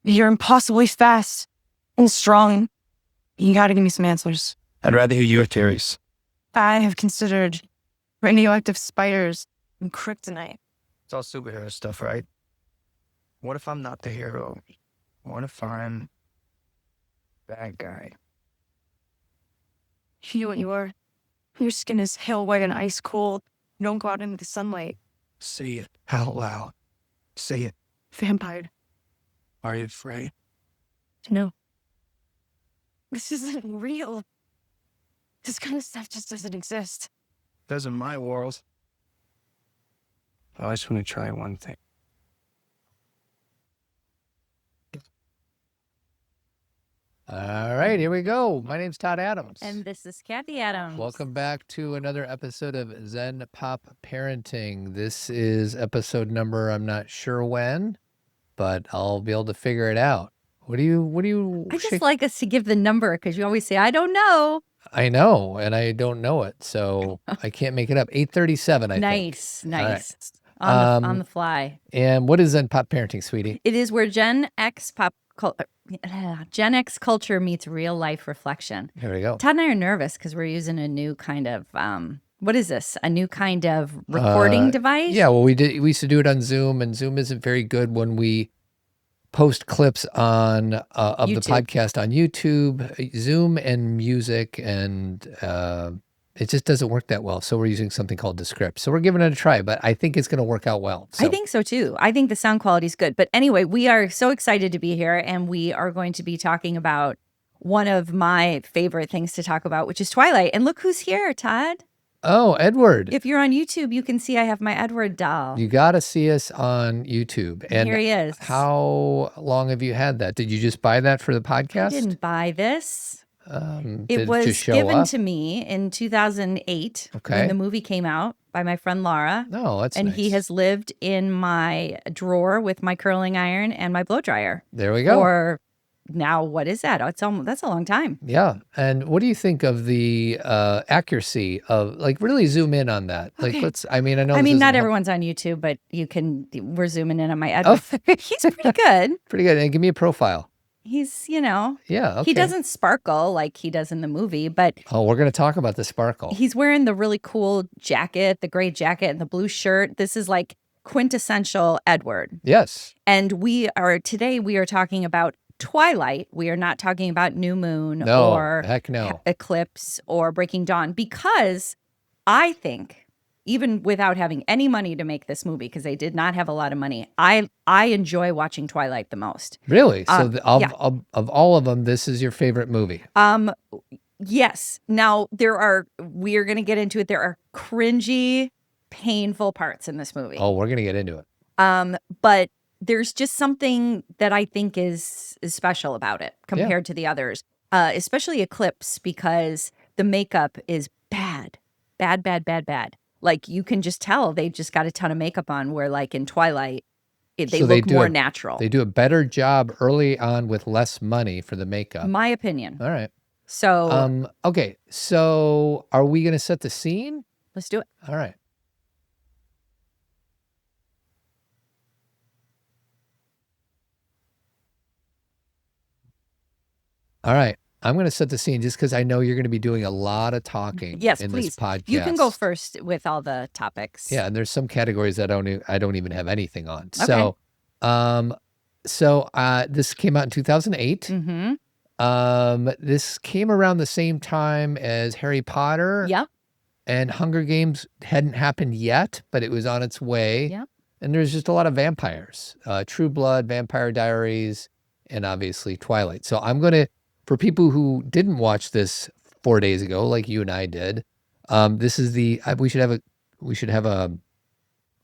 You're impossibly fast and strong. You gotta give me some answers. I'd rather hear your theories. I have considered radioactive spiders and kryptonite. It's all superhero stuff, right? What if I'm not the hero? What if I'm bad guy? You know what you are? Your skin is hail white and ice cold. You don't go out into the sunlight. Say it out loud. Say it. Vampire. Are you afraid? No. This isn't real. This kind of stuff just doesn't exist. Does in my world. I just want to try one thing. All right, here we go. My name's Todd Adams. And this is Kathy Adams. Welcome back to another episode of Zen Pop Parenting. This is episode number, I'm not sure when, but I'll be able to figure it out. What do you? I just like us to give the number because you always say, I don't know. I know, and I don't know it, so I can't make it up. 8:37, I think. Nice. Right. On the fly. And what is Zen Pop Parenting, sweetie? It is where Gen X culture meets real life reflection. Here we go. Todd and I are nervous because we're using a new kind of, what is this? A new kind of recording device? Yeah, well, we used to do it on Zoom, and Zoom isn't very good when we post clips on of the podcast on YouTube, Zoom and music, and it just doesn't work that well. So we're using something called Descript. So we're giving it a try, but I think it's going to work out well. So. I think so too. I think the sound quality is good. But anyway, we are so excited to be here, and we are going to be talking about one of my favorite things to talk about, which is Twilight. And look who's here, Todd. Oh, Edward. If you're on YouTube, you can see I have my Edward doll. You got to see us on YouTube. And here he is. How long have you had that? Did you just buy that for the podcast? I didn't buy this. It was just show given up? to me in 2008 Okay. when the movie came out by my friend Laura. Oh, that's And nice. he has lived in my drawer with my curling iron and my blow dryer. There we go. Or now, what is that? That's a long time. Yeah. And what do you think of the accuracy of, like, really zoom in on that? Like, Okay. I mean, I know. I mean, not everyone. everyone's on YouTube, but we're zooming in on my Edward. He's pretty good. Pretty good. And give me a profile. He's, Yeah. Okay. he doesn't sparkle like he does in the movie, but Oh, we're going to talk about the sparkle. he's wearing the really cool jacket, the gray jacket and the blue shirt. This is like quintessential Edward. Yes. And today we are talking about Twilight. We are not talking about New Moon No. or Heck no. Eclipse or Breaking Dawn, because I think, even without having any money to make this movie, because they did not have a lot of money, I enjoy watching Twilight the most. Really? So yeah. of all of them, this is your favorite movie? Yes. Now, we are going to get into it. There are cringy, painful parts in this movie. Oh, we're going to get into it. But there's just something that I think is special about it compared to the others, especially Eclipse, because the makeup is bad. Like, you can just tell they just got a ton of makeup on, where like in Twilight, they look more natural. They do a better job early on with less money for the makeup. My opinion. All right. So okay. So are we going to set the scene? let's do it. All right. All right. I'm going to set the scene just because I know you're going to be doing a lot of talking Yes, in please. this podcast. You can go first with all the topics. Yeah, and there's some categories that I don't even have anything on. Okay. So this came out in 2008. Mm-hmm. This came around the same time as Harry Potter. Yep. And Hunger Games hadn't happened yet, but it was on its way. Yep. And there's just a lot of vampires. True Blood, Vampire Diaries, and obviously Twilight. So I'm going to, for people who didn't watch this 4 days ago, like you and I did, this is we should have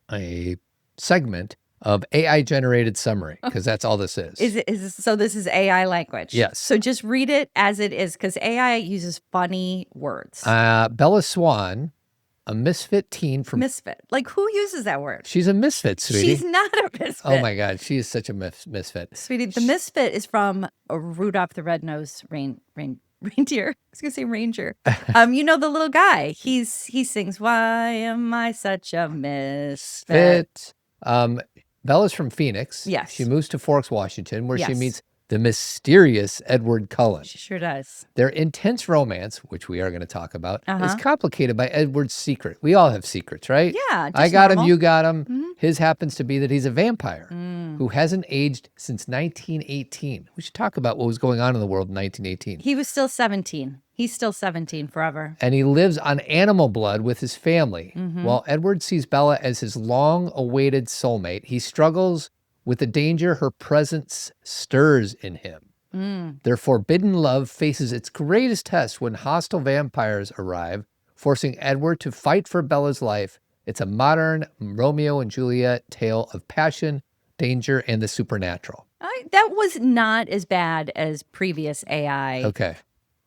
a segment of AI generated summary, because that's all this is. So this is AI language? Yes. So just read it as it is, because AI uses funny words. Bella Swan, a misfit teen from... Misfit. Like, who uses that word? She's a misfit, sweetie. She's not a misfit. Oh my God, she is such a misfit. Sweetie, the misfit is from Rudolph the Red-Nosed Reindeer. I was gonna say ranger. You know the little guy. He sings, "Why am I such a misfit?" Bella's from Phoenix. Yes. She moves to Forks, Washington, where she Yes. meets the mysterious Edward Cullen. She sure does. Their intense romance, which we are going to talk about, is Uh-huh. complicated by Edward's secret. We all have secrets, right? Yeah, I just got him, normal. you got him. Mhm. His happens to be that he's a vampire Mm. who hasn't aged since 1918. We should talk about what was going on in the world in 1918. He was still 17. He's still 17 forever. And he lives on animal blood with his family. Mhm. While Edward sees Bella as his long-awaited soulmate, he struggles with the danger her presence stirs in him. Mm. Their forbidden love faces its greatest test when hostile vampires arrive, forcing Edward to fight for Bella's life. It's a modern Romeo and Juliet tale of passion, danger, and the supernatural. That was not as bad as previous AI Okay.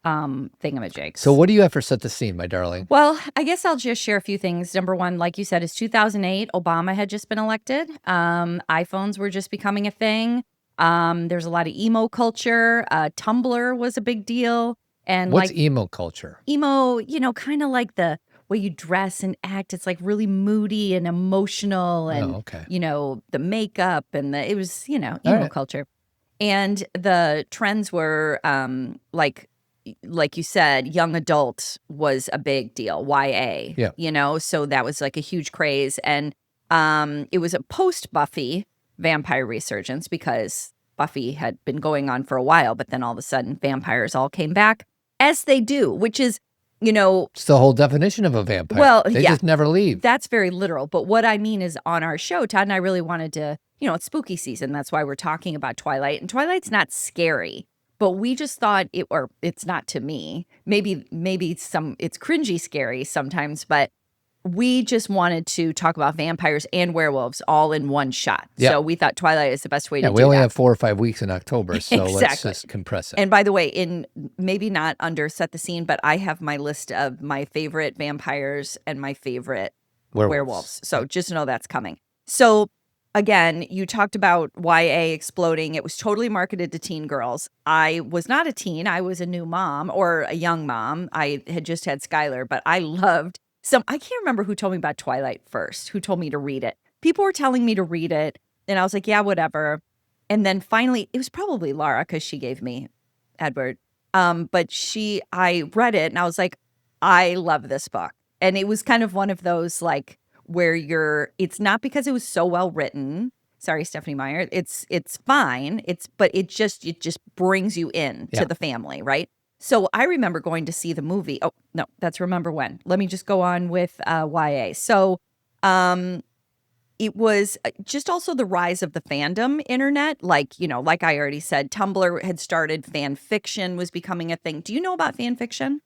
thingamajigs. So what do you have for set the scene, my darling? Well, I guess I'll just share a few things. Number one, like you said, is 2008. Obama had just been elected. iPhones were just becoming a thing. There's a lot of emo culture. Tumblr was a big deal. And What's like emo culture? emo, kind of like the way you dress and act. It's like really moody and emotional, and Oh, okay. the makeup and it was emo right. culture. And the trends were like you said, young adult was a big deal. YA. Yeah. So that was like a huge craze, and it was a post Buffy vampire resurgence because Buffy had been going on for a while, but then all of a sudden vampires all came back, as they do, which is, It's the whole definition of a vampire. Well, they yeah. just never leave. That's very literal. But what I mean is, on our show, Todd and I really wanted to, it's spooky season. That's why we're talking about Twilight. And Twilight's not scary, but we just thought it's not to me. Maybe it's cringy scary sometimes, but we just wanted to talk about vampires and werewolves all in one shot. Yep. So we thought Twilight is the best way to do we only that. have 4 or 5 weeks in October, so let's Exactly. just compress it. And by the way, in maybe not under set the scene, but I have my list of my favorite vampires and my favorite werewolves. So just know that's coming. So again, you talked about YA exploding. It was totally marketed to teen girls. I was not a teen. I was a new mom or a young mom. I had just had Skylar, but I loved I can't remember who told me about Twilight first, who told me to read it. People were telling me to read it, and I was like, yeah, whatever. And then finally, it was probably Laura, because she gave me Edward. But I read it, and I was like, I love this book. And it was kind of one of those, like, where it's not because it was so well written. Sorry, Stephanie Meyer. It's fine. But it just brings you in to the family, right? So I remember going to see the movie. Oh, no, that's Remember When. Let me just go on with YA. So it was just also the rise of the fandom internet. Like I already said, Tumblr had started. Fan fiction was becoming a thing. Do you know about fan fiction?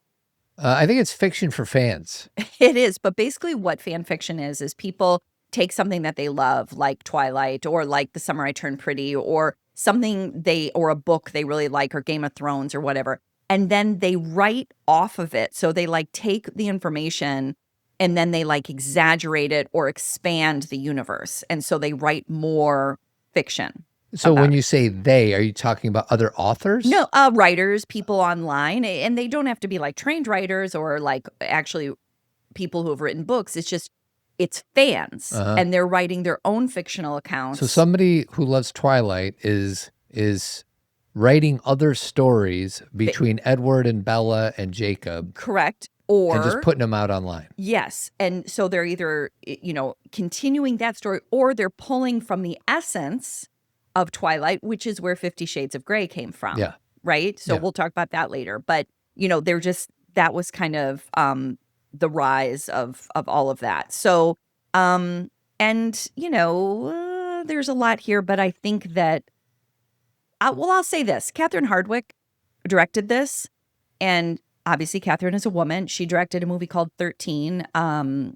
I think it's fiction for fans. It is. But basically what fan fiction is people take something that they love, like Twilight or like The Summer I Turned Pretty, or something or a book they really like, or Game of Thrones or whatever. And then they write off of it. So they take the information and then they exaggerate it or expand the universe. And so they write more fiction. So when you say they, are you talking about other authors? No, writers, people online. And they don't have to be trained writers or actually people who have written books. It's just, it's fans. And they're writing their own fictional accounts. So somebody who loves Twilight is writing other stories between Edward and Bella and Jacob. Correct. Or and just putting them out online. Yes. And so they're either, continuing that story, or they're pulling from the essence of Twilight, which is where 50 Shades of Grey came from. Yeah. Right? So we'll talk about that later. But, that was kind of the rise of all of that. So, there's a lot here, but I think that I'll say this. Catherine Hardwicke directed this, and obviously Catherine is a woman. She directed a movie called 13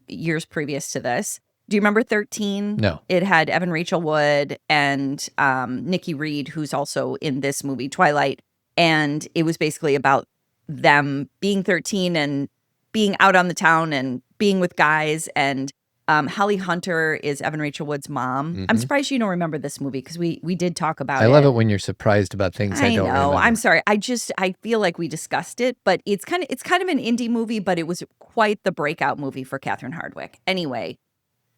years previous to this. Do you remember 13? No. It had Evan Rachel Wood and Nikki Reed, who's also in this movie, Twilight. And it was basically about them being 13 and being out on the town and being with guys. And Holly Hunter is Evan Rachel Wood's mom. Mm-hmm. I'm surprised you don't remember this movie because we did talk about it. I love it when you're surprised about things I don't remember. I'm sorry. I feel like we discussed it, but it's kind of an indie movie, but it was quite the breakout movie for Catherine Hardwicke. Anyway,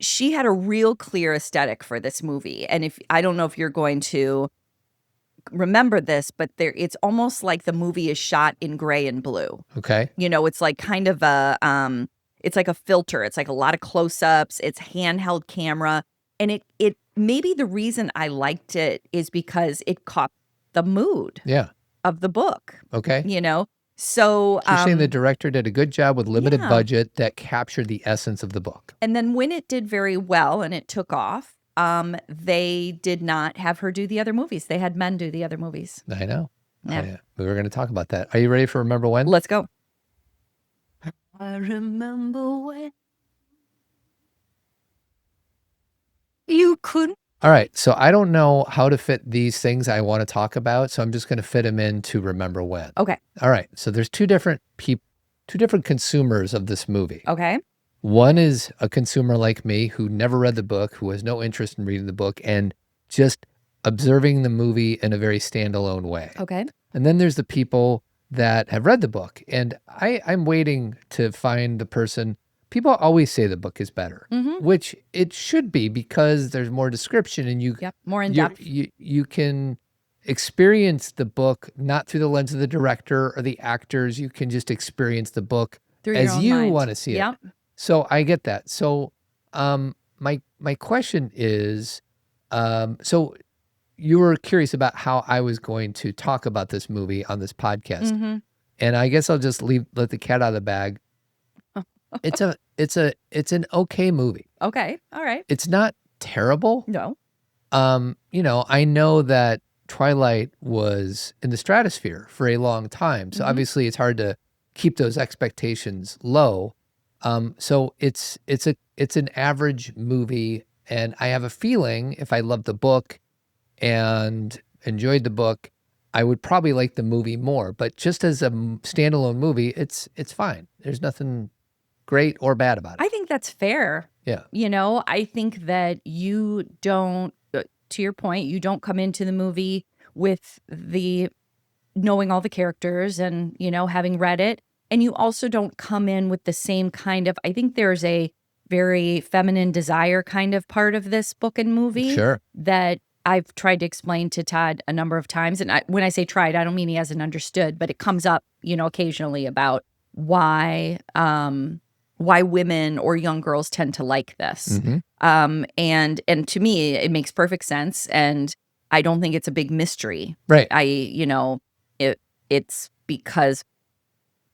she had a real clear aesthetic for this movie. And if I don't know if you're going to remember this, but it's almost like the movie is shot in gray and blue. Okay. It's like kind of it's like a filter. It's like a lot of close-ups. It's handheld camera. And it maybe the reason I liked it is because it caught the mood Yeah. of the book, Okay. So You're saying the director did a good job with limited yeah. budget that captured the essence of the book. And then when it did very well and it took off, they did not have her do the other movies. They had men do the other movies. I know. Yeah. We were going to talk about that. Are you ready for Remember When? Let's go. I remember when you couldn't. All right. So I don't know how to fit these things I want to talk about. So I'm just going to fit them into Remember When. Okay. All right. So there's two different consumers of this movie. Okay. One is a consumer like me who never read the book, who has no interest in reading the book and just observing the movie in a very standalone way. Okay. And then there's the people that have read the book. And I'm waiting to find the person. People always say the book is better, which it should be because there's more description and more in depth. You can experience the book not through the lens of the director or the actors. You can just experience the book Through your as own you mind. want to see it. Yep. So I get that. So my question is, so you were curious about how I was going to talk about this movie on this podcast. And I guess I'll just let the cat out of the bag. It's an okay movie. Okay. All right. It's not terrible. No. I know that Twilight was in the stratosphere for a long time. So obviously it's hard to keep those expectations low. So it's an average movie, and I have a feeling if I loved the book and enjoyed the book, I would probably like the movie more. But just as a standalone movie, it's fine. There's nothing great or bad about it. I think that's fair. Yeah. I think that you don't, to your point, you don't come into the movie with the knowing all the characters and, having read it. And you also don't come in with the same kind of, I think there's a very feminine desire kind of part of this book and movie. Sure. That I've tried to explain to Todd a number of times. And when I say tried, I don't mean he hasn't understood, but it comes up, occasionally about why women or young girls tend to like this. And to me, it makes perfect sense. And I don't think it's a big mystery. Right. It's because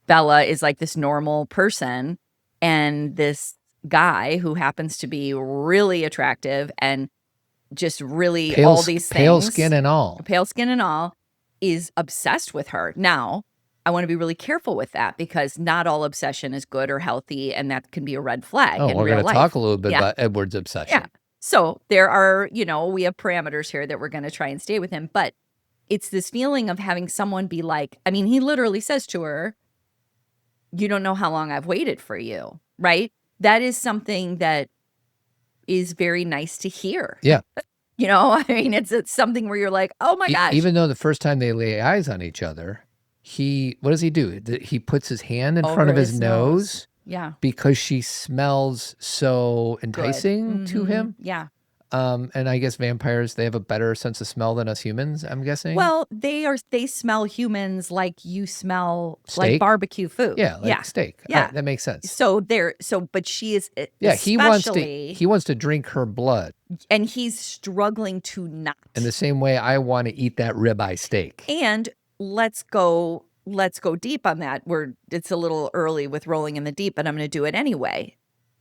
Bella is like this normal person, and this guy who happens to be really attractive and just really all these things. Pale skin and all. Is obsessed with her. Now, I want to be really careful with that because not all obsession is good or healthy, and that can be a red flag in we're real going to life. talk a little bit about Edward's obsession. Yeah. So there are, we have parameters here that we're going to try and stay with him. But it's this feeling of having someone be like, he literally says to her, "You don't know how long I've waited for you," right? That is something that is very nice to hear. Yeah. It's something where you're like, oh my gosh. Even though the first time they lay eyes on each other, what does he do? He puts his hand in front of his nose. Yeah. Because she smells so enticing to him. Yeah. And I guess vampires, they have a better sense of smell than us humans, I'm guessing. Well, they smell humans like you smell Steak? like barbecue food. Yeah, like steak. Yeah. That makes sense. But she is he wants to drink her blood. And he's struggling to not. In the same way I want to eat that ribeye steak. And let's go deep on that. It's a little early with rolling in the deep, but I'm going to do it anyway.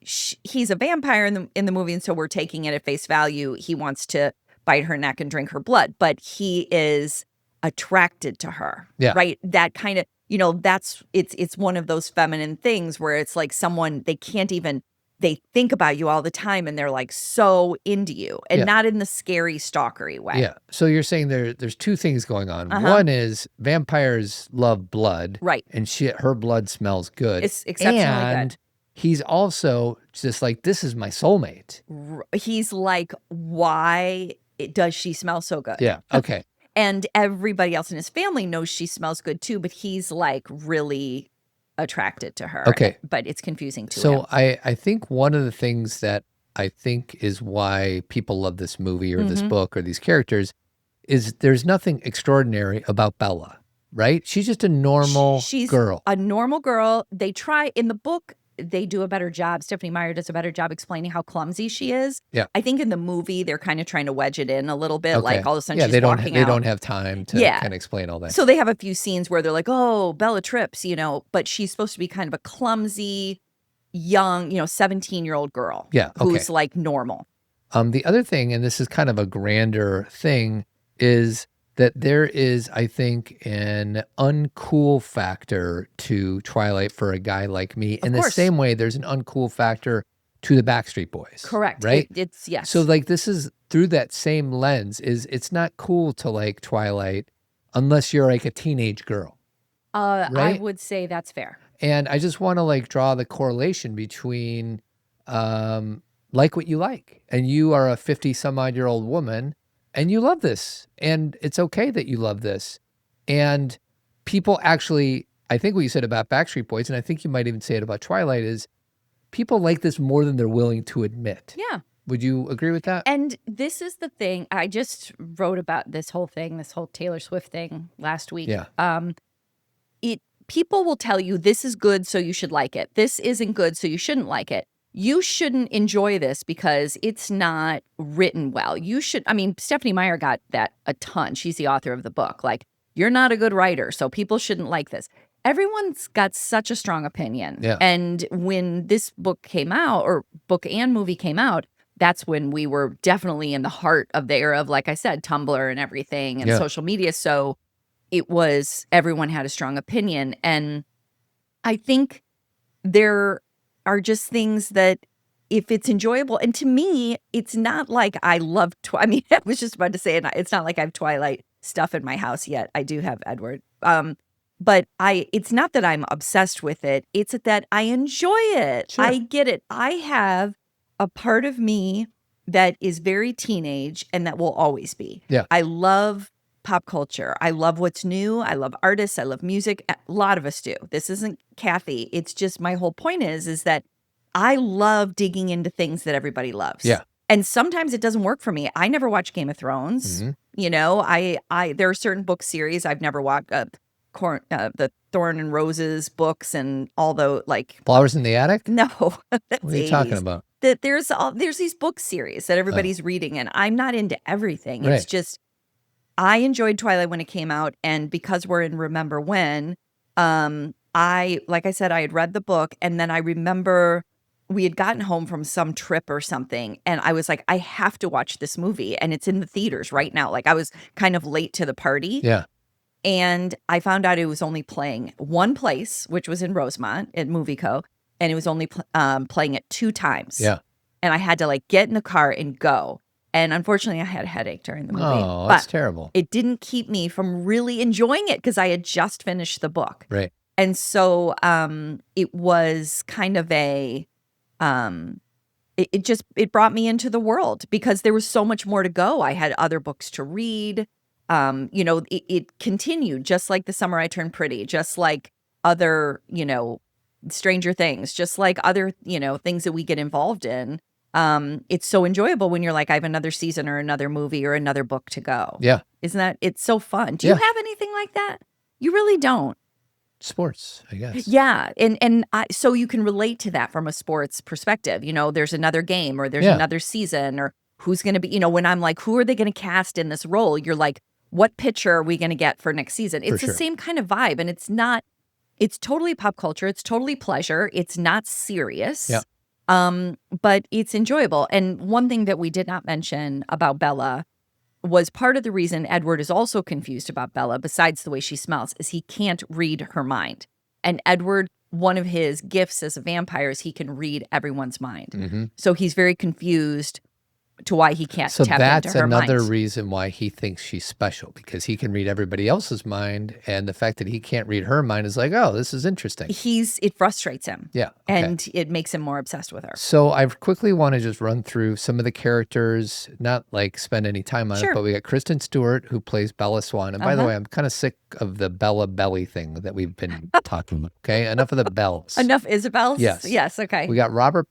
He's a vampire in the movie, and so we're taking it at face value. He wants to bite her neck and drink her blood, but he is attracted to her. Yeah. Right? That kind of, it's one of those feminine things where it's like someone they think about you all the time and they're like so into you, and not in the scary stalkery way. Yeah. So you're saying there's two things going on. One is vampires love blood. Right. And her blood smells good. It's exceptionally good. He's also just like, this is my soulmate. He's like, why does she smell so good? Yeah. Okay. And everybody else in his family knows she smells good too, but he's like really attracted to her. Okay. But it's confusing to him. So I think one of the things that I think is why people love this movie or this Mhm. book or these characters is there's nothing extraordinary about Bella, right? She's just a normal She's girl. a normal girl. They try in the book, they do a better job. Stephanie Meyer does a better job explaining how clumsy she is. Yeah. I think in the movie, they're kind of trying to wedge it in a little bit. Like Okay. all of a sudden Yeah, she's they walking out. don't have time to Yeah. kind of explain all that. So they have a few scenes where they're like, oh, Bella trips, but she's supposed to be kind of a clumsy, young, 17-year-old girl. Yeah, Who's okay. like normal. The other thing, and this is kind of a grander thing, is that there is, I think, an uncool factor to Twilight for a guy like me. In the course. same way, there's an uncool factor to the Backstreet Boys. Correct. Right? It's yes. So like this is through that same lens, it's not cool to like Twilight unless you're like a teenage girl. I right? would say that's fair. And I just want to like draw the correlation between like what you like. And you are a 50 some odd year old woman and you love this. And it's okay that you love this. And people actually, I think what you said about Backstreet Boys, and I think you might even say it about Twilight, is people like this more than they're willing to admit. Yeah. Would you agree with that? And this is the thing. I just wrote about this whole Taylor Swift thing last week. Yeah. People will tell you this is good, so you should like it. This isn't good, so you shouldn't like it. You shouldn't enjoy this because it's not written well. Stephanie Meyer got that a ton. She's the author of the book. Like, you're not a good writer, so people shouldn't like this. Everyone's got such a strong opinion. Yeah. And when this book came out, or book and movie came out, that's when we were definitely in the heart of the era of, like I said, Tumblr and everything and Yeah. social media. So it was, everyone had a strong opinion. And I think there are just things that if it's enjoyable, and to me, it's not like I love, I was just about to say it. It's not like I have Twilight stuff in my house yet. I do have Edward. But it's not that I'm obsessed with it. It's that I enjoy it. Sure. I get it. I have a part of me that is very teenage and that will always be. Yeah. I love pop culture. I love what's new. I love artists. I love music. A lot of us do. This isn't Kathy. It's just my whole point is that I love digging into things that everybody loves. Yeah. And sometimes it doesn't work for me. I never watch Game of Thrones. Mhm. There are certain book series I've never watched. The Thorn and Roses books and all the Flowers in the Attic? no. What are you talking about? There's these book series that everybody's reading, and I'm not into everything. It's Right. just I enjoyed Twilight when it came out, and because we're in Remember When, like I said, I had read the book, and then I remember we had gotten home from some trip or something, and I was like, I have to watch this movie, and it's in the theaters right now. Like, I was kind of late to the party. Yeah. And I found out it was only playing one place, which was in Rosemont at Movie Co. And it was only playing it 2 times. Yeah. And I had to get in the car and go. And unfortunately, I had a headache during the movie. Oh, that's but terrible. it didn't keep me from really enjoying it because I had just finished the book. Right. And so it was kind of a it brought me into the world because there was so much more to go. I had other books to read. It continued just like The Summer I Turned Pretty, just like other, Stranger Things, just like other, things that we get involved in. It's so enjoyable when you're like, I have another season or another movie or another book to go. Yeah. Isn't that, it's so fun. Do you Yeah. have anything like that? You really don't. Sports, I guess. Yeah. So you can relate to that from a sports perspective. There's another game or there's Yeah. another season or who's going to be, when I'm like, who are they going to cast in this role? You're like, what pitcher are we going to get for next season? It's For the sure. same kind of vibe. And it's totally pop culture. It's totally pleasure. It's not serious. Yeah. But it's enjoyable. And one thing that we did not mention about Bella was part of the reason Edward is also confused about Bella, besides the way she smells, is he can't read her mind. And Edward, one of his gifts as a vampire is he can read everyone's mind. Mm-hmm. So he's very confused to why he can't So tap that's into her another mind. reason why he thinks she's special, because he can read everybody else's mind, and the fact that he can't read her mind is like, oh, this is interesting. It frustrates him. Yeah. Okay. And it makes him more obsessed with her. So I quickly want to just run through some of the characters, not like spend any time on Sure. it, but we got Kristen Stewart, who plays Bella Swan. And by the Uh-huh. way, I'm kind of sick of the Bella Belly thing that we've been talking about. Okay, enough of the bells. Enough Isabel's? Yes. Yes, okay. We got Robert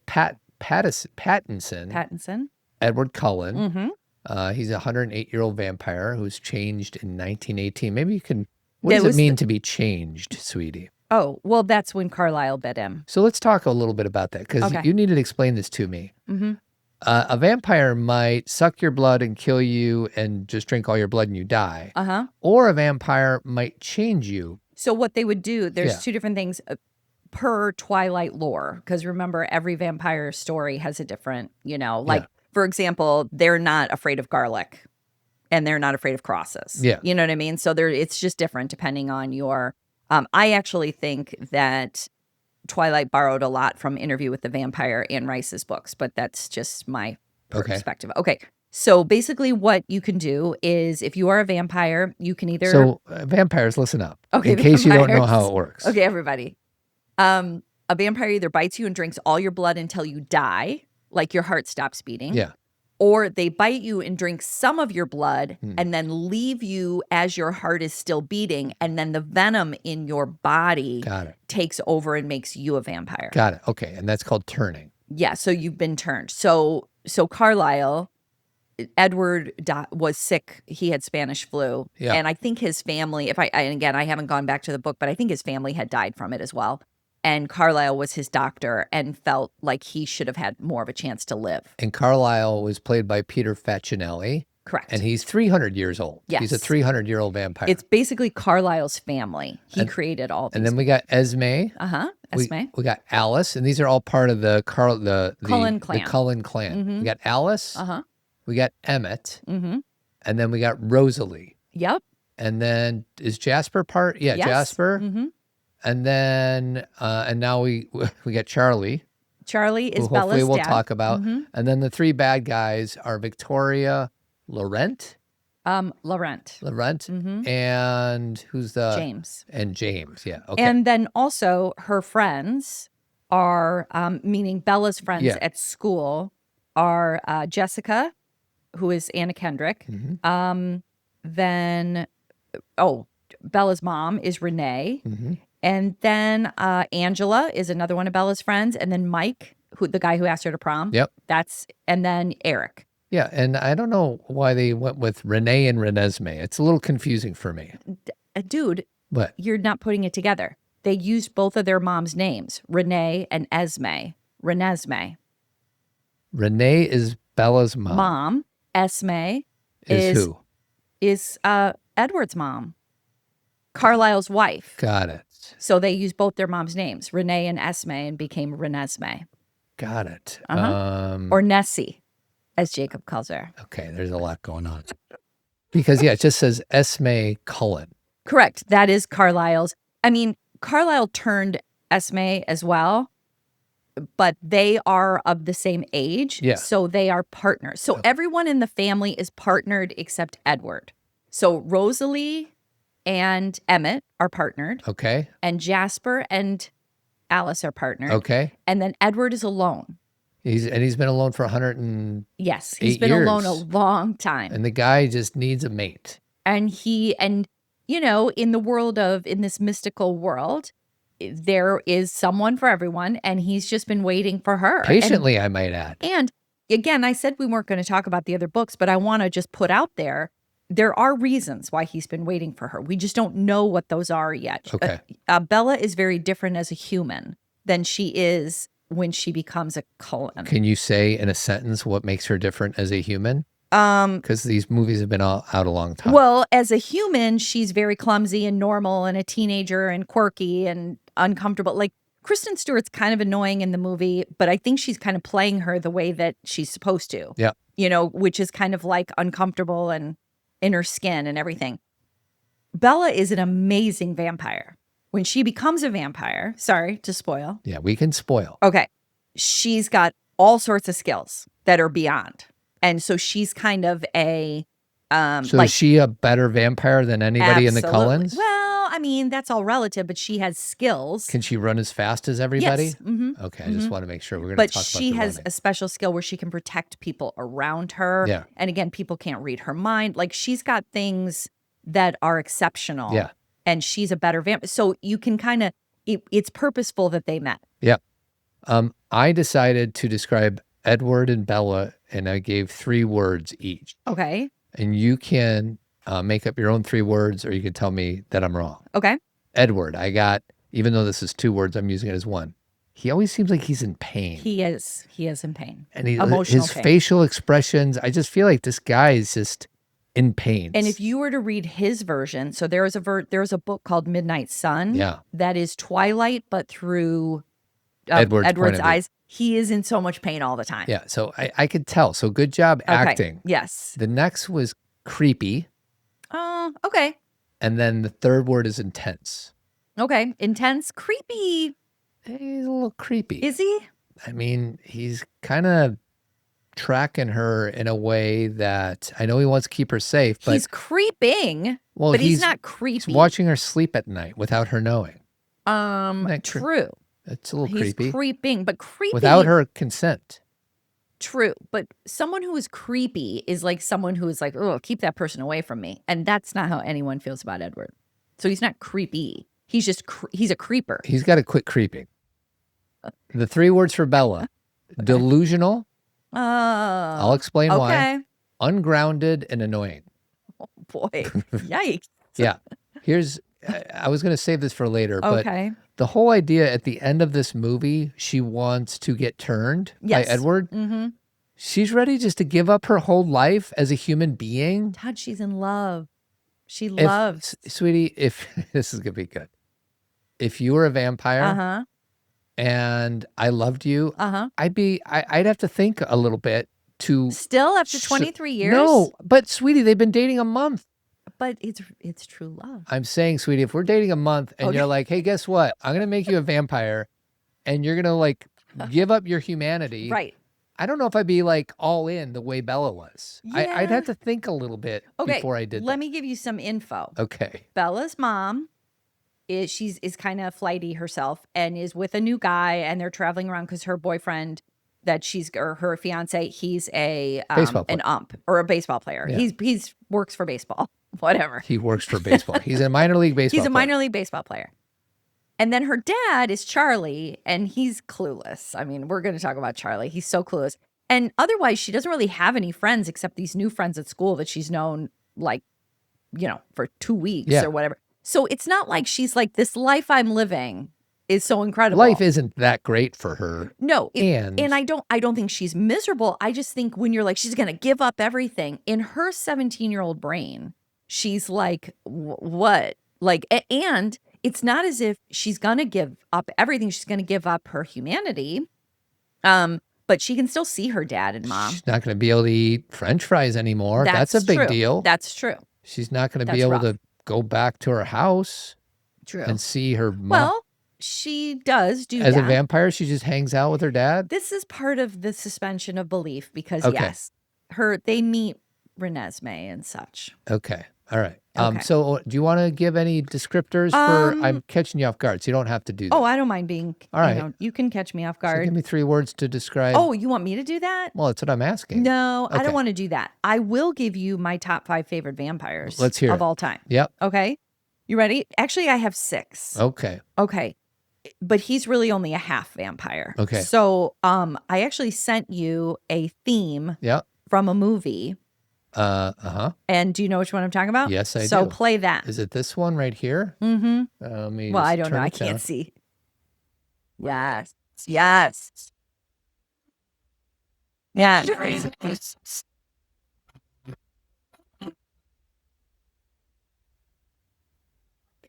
Pattinson, Edward Cullen. Mm-hmm. He's a 108-year-old vampire who's changed in 1918. Maybe you can. What That does it was mean to be changed, sweetie? Oh, well, that's when Carlisle bit him. So let's talk a little bit about that because Okay. you need to explain this to me. Mm-hmm. A vampire might suck your blood and kill you and just drink all your blood and you die. Uh-huh. Or a vampire might change you. So what they would do, there's Yeah. two different things per Twilight lore. Because remember, every vampire story has a different, like, for example, they're not afraid of garlic and they're not afraid of crosses. Yeah. You know what I mean? So it's just different depending on your, I actually think that Twilight borrowed a lot from Interview with the Vampire and Rice's books, but that's just my perspective. Okay. So basically what you can do is if you are a vampire, you can either... So vampires, listen up. Okay, in case you don't know vampires. how it works. Okay, everybody. A vampire either bites you and drinks all your blood until you die, like your heart stops beating. Yeah. Or they bite you and drink some of your blood and then leave you as your heart is still beating. And then the venom in your body takes over and makes you a vampire. Got it. Okay. And that's called turning. Yeah. So you've been turned. So Carlisle, Edward was sick. He had Spanish flu. Yeah. And I think his family, and again, I haven't gone back to the book, but I think his family had died from it as well. And Carlisle was his doctor and felt like he should have had more of a chance to live. And Carlisle was played by Peter Facinelli. Correct. And he's 300 years old. Yes. He's a 300-year-old vampire. It's basically Carlisle's family. He created all these. And then we got Esme. Esme. We got Alice, and these are all part of the Cullen clan. The Cullen clan. We got Alice. We got Emmett. And then we got Rosalie. Yep. And then is Jasper part? Yeah, Yes. Jasper. And then and now we got Charlie. Charlie is who hopefully Bella's we'll dad. talk about. And then the three bad guys are Victoria, Laurent, Laurent. and who's the James. And James, yeah. Okay. And then also her friends are, meaning Bella's friends at school are Jessica, who is Anna Kendrick. Then, Bella's mom is Renee. And then Angela is another one of Bella's friends. And then Mike, the guy who asked her to prom. Yep. And then Eric. Yeah, and I don't know why they went with Renee and Renesmee. It's a little confusing for me. Dude, What? You're not putting it together. They used both of their moms' names, Renee and Esme. Renesmee. Renee is Bella's mom. Mom. Esme is who? Is Edward's mom. Carlisle's wife. Got it. So they used both their moms' names, Renee and Esme, and became Renesmee. Got it. Or Nessie, as Jacob calls her. Okay, there's a lot going on. Because, it just says Esme Cullen. Correct. That is Carlisle's. I mean, Carlisle turned Esme as well, but they are of the same age. Yeah. So they are partners. So everyone in the family is partnered except Edward. So Rosalie and Emmett are partnered. Okay. And Jasper and Alice are partnered. Okay. And then Edward is alone. He's been alone for 100 Yes, he's 8 been years. alone a long time. And the guy just needs a mate. And in this mystical world, there is someone for everyone, and he's just been waiting for her. Patiently, I might add. And again, I said we weren't going to talk about the other books, but I want to just put out there are reasons why he's been waiting for her. We just don't know what those are yet. Okay. Bella is very different as a human than she is when she becomes a Cullen. Can you say in a sentence what makes her different as a human? Because these movies have been out a long time. Well, as a human, she's very clumsy and normal and a teenager and quirky and uncomfortable. Like Kristen Stewart's kind of annoying in the movie, but I think she's kind of playing her the way that she's supposed to. Yeah. Which is kind of like uncomfortable and in her skin and everything. Bella is an amazing vampire. When she becomes a vampire, sorry to spoil. Yeah, we can spoil. Okay. She's got all sorts of skills that are beyond. And so she's kind of a So is she a better vampire than anybody in the absolutely. Cullens? Well, I mean, that's all relative, but she has skills. Can she run as fast as everybody? Yes. Mm-hmm. Okay, I just want to make sure we're going to But talk about she the has running. a special skill where she can protect people around her. Yeah. And again, people can't read her mind. Like she's got things that are exceptional. Yeah. And she's a better vampire. So you can kind of, it's purposeful that they met. Yeah. I decided to describe Edward and Bella, and I gave 3 words each. Okay. And you can make up your own 3 words, or you can tell me that I'm wrong. Okay. Edward, I got, even though this is 2 words, I'm using it as 1. He always seems like he's in pain. He is in pain. And Emotional his pain. facial expressions, I just feel like this guy is just in pain. And if you were to read his version, so there's a book called Midnight Sun. Yeah. That is Twilight, but through Edward's point Edward's of view. eyes. He is in so much pain all the time. Yeah, so I could tell. So good job Okay. acting. Yes. The next was creepy, Okay. and then the 3rd word is intense. Okay. Intense, creepy. He's a little creepy. Is he? I mean, he's kind of tracking her in a way that I know he wants to keep her safe, but He's creeping, well, but he's not creepy. He's watching her sleep at night without her knowing. Like, True. It's a little He's creepy. creeping, but creepy Without her consent. True, but someone who is creepy is like someone who is like, oh, keep that person away from me, and that's not how anyone feels about Edward. So he's not creepy. He's just he's a creeper. He's got to quit creeping. The 3 words for Bella: delusional. I'll explain why. Okay. Ungrounded and annoying. Oh boy, yikes. Yeah. Here's. I was going to save this for later, but Okay. the whole idea at the end of this movie, she wants to get turned Yes. by Edward. Mm-hmm. She's ready just to give up her whole life as a human being. Todd, she's in love. She loves. Sweetie, if this is going to be good. If you were a vampire Uh-huh. and I loved you, Uh-huh. I'd have to think a little bit to. Still after 23 years? No, but sweetie, they've been dating a month. But it's true love. I'm saying, sweetie, if we're dating a month and Okay. you're like, hey, guess what? I'm going to make you a vampire and you're going to like give up your humanity. Right. I don't know if I'd be like all in the way Bella was. I'd Yeah. have to think a little bit Okay. before I did Let that. me give you some info. Okay. Bella's mom is kind of flighty herself and is with a new guy, and they're traveling around because her boyfriend or her fiance, he's a Baseball an player. ump or a baseball player. Yeah. He's works for baseball. Whatever. He works for baseball. He's a minor league baseball He's a player. minor league baseball player. And then her dad is Charlie, and he's clueless. I mean, we're going to talk about Charlie. He's so clueless. And otherwise, she doesn't really have any friends except these new friends at school that she's known, like, for 2 weeks Yeah. or whatever. So it's not like she's like, this life I'm living is so incredible. Life isn't that great for her. No. And I don't think she's miserable. I just think when you're like, she's going to give up everything, in her 17-year-old brain, she's like, what? Like, and it's not as if she's going to give up everything. She's going to give up her humanity. But she can still see her dad and mom. she's not going to be able to eat French fries anymore. That's a big true. deal. That's true. She's not going to That's be able rough. to go back to her house True. and see her mom. Well, she does do As that. a vampire, she just hangs out with her dad. This is part of the suspension of belief because Okay. yes, they meet Renesmee and such. Okay. All right. Okay. So do you want to give any descriptors for, I'm catching you off guard, so you don't have to do that. Oh, I don't mind being. All right. You can catch me off So guard. give me 3 words to describe. Oh, you want me to do that? Well, that's what I'm asking. No, I Okay. don't want to do that. I will give you my top 5 favorite vampires. Let's hear of it. all time. Yep. Okay, you ready? Actually, I have 6. Okay. Okay, but he's really only a half vampire. Okay. So, I actually sent you a theme Yep. from a movie. Uh-huh. And do you know which one I'm talking about? Yes, I So do. play that. Is it this one right here? Mm-hmm. Let me Well, just I don't know. turn I it down. can't see. Yes. Yes. Yeah.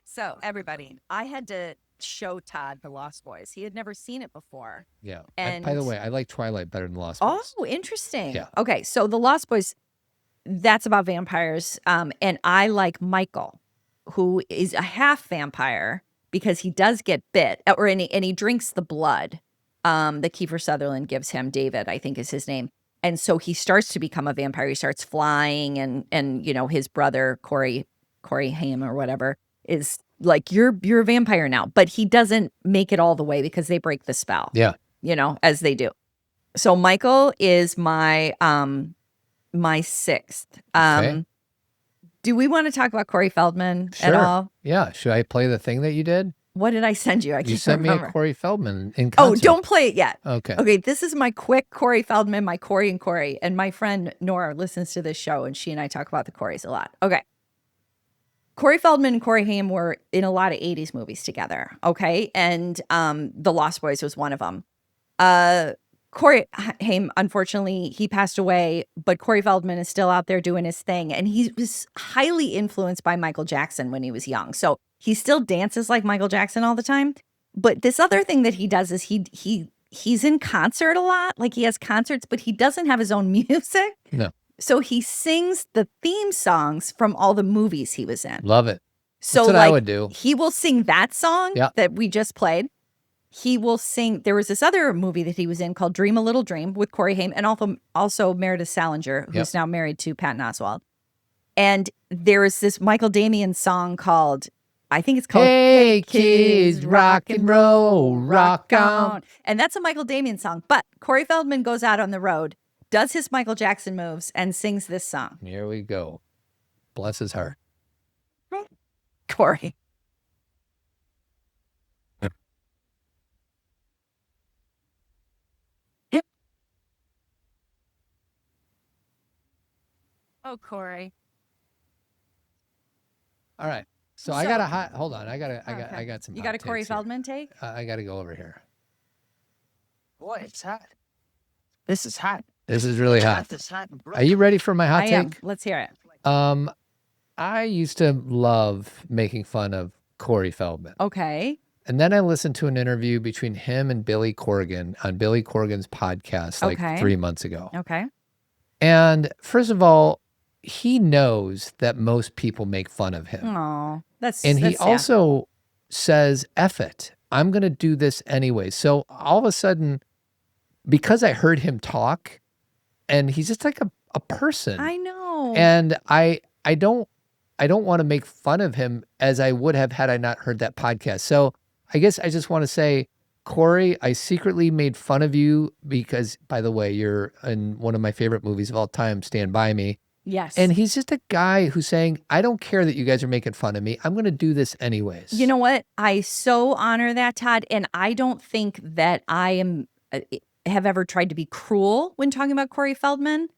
So everybody, I had to show Todd The Lost Boys. He had never seen it before. Yeah. And by the way, I like Twilight better than Lost Boys. Oh, interesting. Yeah. Okay, so The Lost Boys, that's about vampires. And I like Michael, who is a half vampire because he does get bit, and he drinks the blood that Kiefer Sutherland gives him. David, I think, is his name. And so he starts to become a vampire. He starts flying, and his brother Corey Haim or whatever is like, you're a vampire now, but he doesn't make it all the way because they break the spell. Yeah. As they do. So Michael is my my 6th. Okay. Do we want to talk about Corey Feldman at Sure. all? Yeah. Should I play the thing that you did? What did I send you? I You can't sent me remember. a Corey Feldman in Oh, concert. don't play it yet. Okay. Okay, this is my quick Corey Feldman, my Corey and Corey. And my friend Nora listens to this show, and she and I talk about the Coreys a lot. Okay. Corey Feldman and Corey Haim were in a lot of 80s movies together. Okay. And The Lost Boys was one of them. Corey Haim, unfortunately, he passed away, but Corey Feldman is still out there doing his thing. And he was highly influenced by Michael Jackson when he was young. So he still dances like Michael Jackson all the time. But this other thing that he does is he's in concert a lot. Like he has concerts, but he doesn't have his own music. No. So he sings the theme songs from all the movies he was in. Love it. So That's what like I would do. he will sing that song Yeah. that we just played. He will sing. There was this other movie that he was in called Dream a Little Dream with Corey Haim and also Meredith Salinger, who's now married to Patton Oswalt. And there is this Michael Damian song called, I think it's called Hey kids, rock and roll, rock on. And that's a Michael Damian song. But Corey Feldman goes out on the road, does his Michael Jackson moves, and sings this song. Here we go. Bless his heart. Corey. Oh, Corey. All right. So I got a hot. Hold on. I got some. You hot got a Corey takes here. Feldman take? I got to go over here. Boy, it's hot. This is hot. This is really hot. This hot. Are you ready for my hot I take? am. Let's hear it. I used to love making fun of Corey Feldman. Okay. And then I listened to an interview between him and Billy Corgan on Billy Corgan's podcast like 3 months ago. Okay. And first of all, he knows that most people make fun of him. Oh, And he also says, F it. I'm going to do this anyway. So all of a sudden, because I heard him talk, and he's just like a person. I know. And I don't want to make fun of him as I would have had I not heard that podcast. So I guess I just want to say, Corey, I secretly made fun of you because, by the way, you're in one of my favorite movies of all time, Stand By Me. Yes. And he's just a guy who's saying, I don't care that you guys are making fun of me. I'm going to do this anyways. You know what? I so honor that, Todd. And I don't think that I am have ever tried to be cruel when talking about Corey Feldman.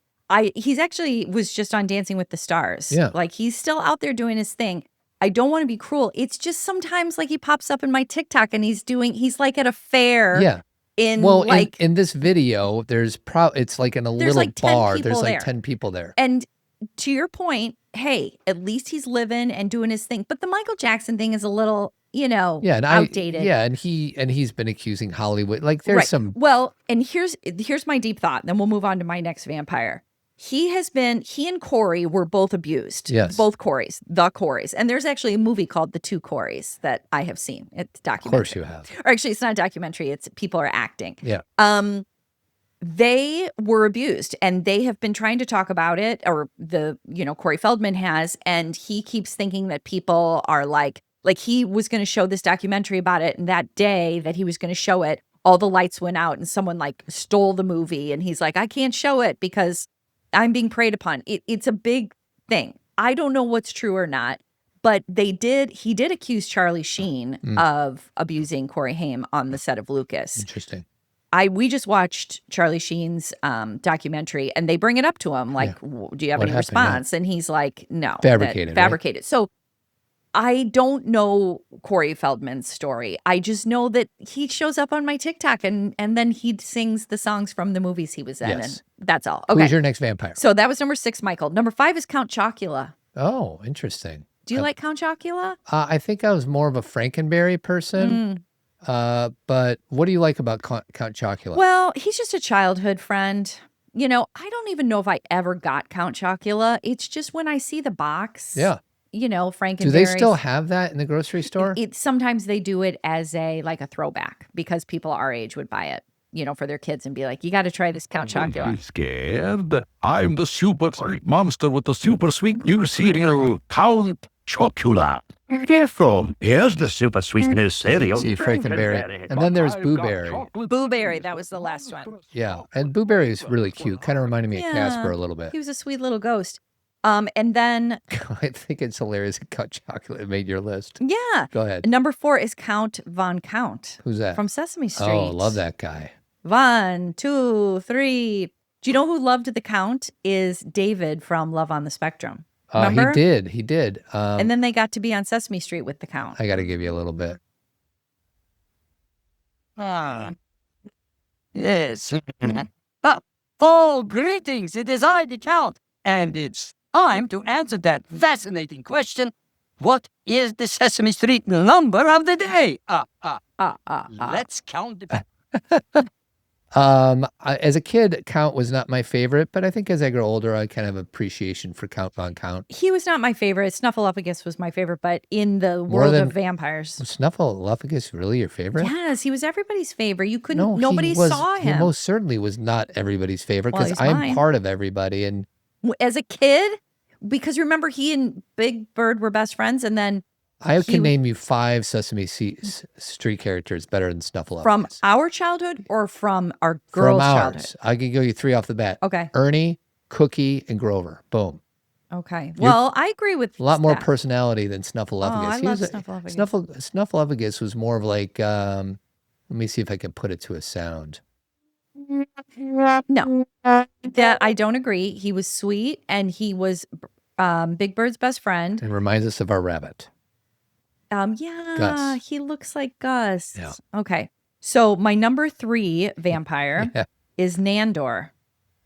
He's actually was just on Dancing with the Stars. Yeah. Like he's still out there doing his thing. I don't want to be cruel. It's just sometimes like he pops up in my TikTok and he's like at a fair. Yeah. In this video, it's like in a little like 10 bar. people There's like there. 10 people there. And to your point, hey, at least he's living and doing his thing. But the Michael Jackson thing is a little, outdated. And he's been accusing Hollywood. Like there's some. Well, and here's my deep thought. Then we'll move on to my next vampire. He and Corey were both abused. Yes. Both Coreys, the Coreys. And there's actually a movie called The Two Coreys that I have seen. It's documentary. Of course you have. Or actually, it's not a documentary. It's people are acting. Yeah. They were abused and they have been trying to talk about it, or Corey Feldman has, and he keeps thinking that people are like he was going to show this documentary about it, and that day that he was going to show it, all the lights went out and someone like stole the movie, and he's like, I can't show it because I'm being preyed upon. It's a big thing. I don't know what's true or not, but he did accuse Charlie Sheen of abusing Corey Haim on the set of Lucas. Interesting. We just watched Charlie Sheen's documentary, and they bring it up to him like, do you have What any happened? response? And he's like, no. Fabricated, Fabricated. So I don't know Corey Feldman's story. I just know that he shows up on my TikTok and then he sings the songs from the movies he was in. Yes. And that's all. Okay. Who's your next vampire? So that was number 6, Michael. Number 5 is Count Chocula. Oh, interesting. Do you like Count Chocula? I think I was more of a Frankenberry person. But what do you like about Count Chocula? Well, he's just a childhood friend. I don't even know if I ever got Count Chocula. It's just when I see the box. Yeah. Frankenberry. Do they still have that in the grocery store? Sometimes they do it as a throwback because people our age would buy it, for their kids and be like, you got to try this Count Chocula. Don't be scared. I'm the super sweet monster with the super sweet new cereal, Count Chocula. Careful. Here's the super sweet new cereal. See, Frankenberry. And then there's Boo Berry. Boo Berry, that was the last one. Yeah. And Boo Berry is really cute. Kind of reminded me of Casper a little bit. He was a sweet little ghost. And then, I think it's hilarious that Count Chocolate made your list. yeah. Go ahead. Number 4 is Count Von Count. Who's that? From Sesame Street. Oh, love that guy. 1, 2, 3. Do you know who loved the Count? Is David from Love on the Spectrum. Remember? He did. And then they got to be on Sesame Street with the Count. I got to give you a little bit. Yes. Full greetings. It is I, the Count, and it's time to answer that fascinating question. What is the Sesame Street number of the day? Let's count the... As a kid, Count was not my favorite, but I think as I grow older, I kind of have appreciation for Count Von Count. He was not my favorite. Snuffleupagus was my favorite, but in the world of vampires. Was Snuffleupagus really your favorite? Yes, he was everybody's favorite. You couldn't, No, nobody saw him. He most certainly was not everybody's favorite Well, because he's I'm mine. part of everybody. And As a kid, because remember, he and Big Bird were best friends, and then I can name you 5 Sesame Street characters better than Snuffleupagus. from our childhood or from our girls' From childhood? ours. I can give you 3 off the bat. Okay. Ernie, Cookie, and Grover. Boom. Okay. Well, I agree with A lot more that. personality than Snuffleupagus. Oh, I He love was Snuffleupagus. Snuffleupagus was more of like, let me see if I can put it to a sound. No, that I don't agree. He was sweet, and he was Big Bird's best friend. It reminds us of our rabbit. Yeah, Gus. he looks like Gus. Yeah. Okay. So my number 3 vampire Yeah. is Nandor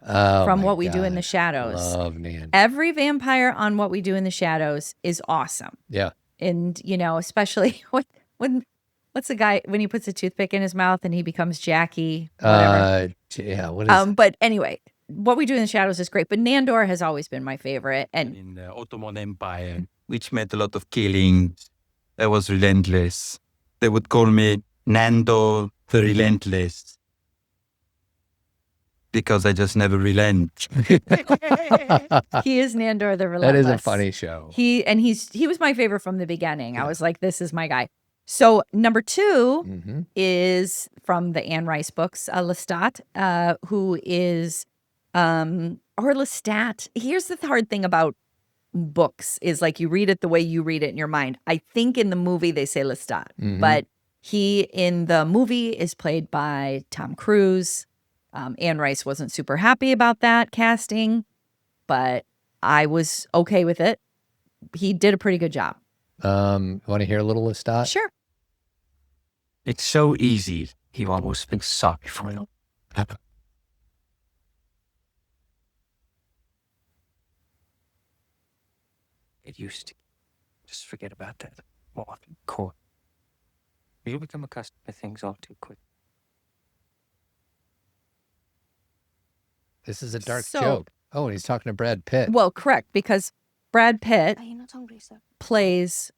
Oh, from my What We Do in God. the Shadows. Love Nan. Every vampire on What We Do in the Shadows is awesome. Yeah. And, especially what's the guy when he puts a toothpick in his mouth and he becomes Jackie, whatever. Yeah. What is But anyway, What We Do in the Shadows is great, but Nandor has always been my favorite. And In the Ottoman Empire, which meant a lot of killing. I was relentless. They would call me Nando the Relentless because I just never relent. he is Nandor the Relentless. that is a funny show. He was my favorite from the beginning. I was like, this is my guy. So number 2 Mhm. is from the Anne Rice books, Lestat, who is or Lestat. Here's the hard thing about books is like you read it the way you read it in your mind. I think in the movie they say Lestat, Mhm. but he in the movie is played by Tom Cruise. Anne Rice wasn't super happy about that casting, but I was okay with it. He did a pretty good job. Want to hear a little Lestat? Sure. It's so easy. He almost feels sorry for you. It used to. Just forget about that. More core. You'll become accustomed to things all too quick. This is a dark So- joke. Oh, and he's talking to Brad Pitt. Well, correct, because Brad Pitt Are you not hungry, sir? plays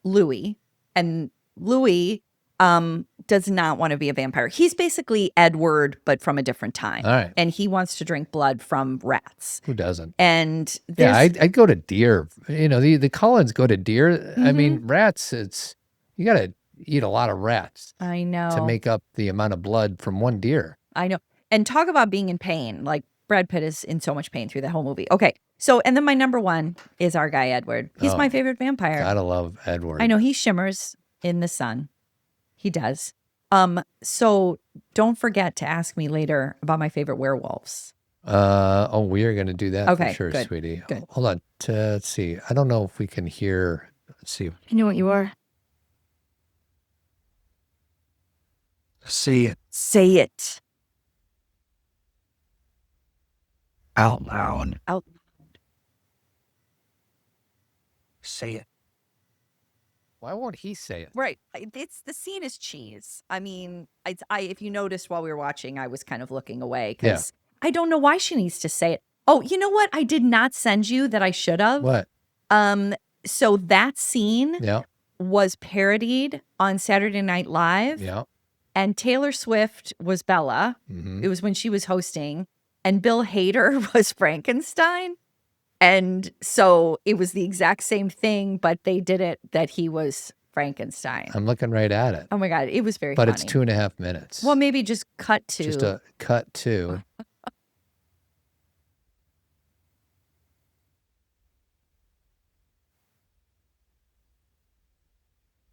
Louis, and Louis does not want to be a vampire. He's basically Edward, but from a different time. All right. And he wants to drink blood from rats. Who doesn't? And Yeah, there's, I'd go to deer. The Cullens go to deer. I mean, Mm-hmm. rats, you got to eat a lot of rats I know. to make up the amount of blood from one deer. I know. And talk about being in pain. Like Brad Pitt is in so much pain through the whole movie. Okay. So, and then my number 1 is our guy, Edward. He's Oh, my favorite vampire. Gotta love Edward. I know he shimmers in the sun. He does. So don't forget to ask me later about my favorite werewolves. We are going to do that Okay, for sure, good, sweetie. good. Hold on. Let's see. I don't know if we can hear. Let's see. I know what you are. Say it Say it out loud. out. Say it. Why won't he say it? Right. It's the scene is cheese. I mean, if you noticed while we were watching, I was kind of looking away because I don't know why she needs to say it. Oh, you know what? I did not send you that I should have. What? So that scene Yeah. was parodied on Saturday Night Live. Yeah. And Taylor Swift was Bella. Mhm. It was when she was hosting. And Bill Hader was Frankenstein. And so it was the exact same thing, but they did it that he was Frankenstein. I'm looking right at it. Oh my God. It was very But funny. it's 2.5 minutes. Well, maybe just cut to. Just a cut to.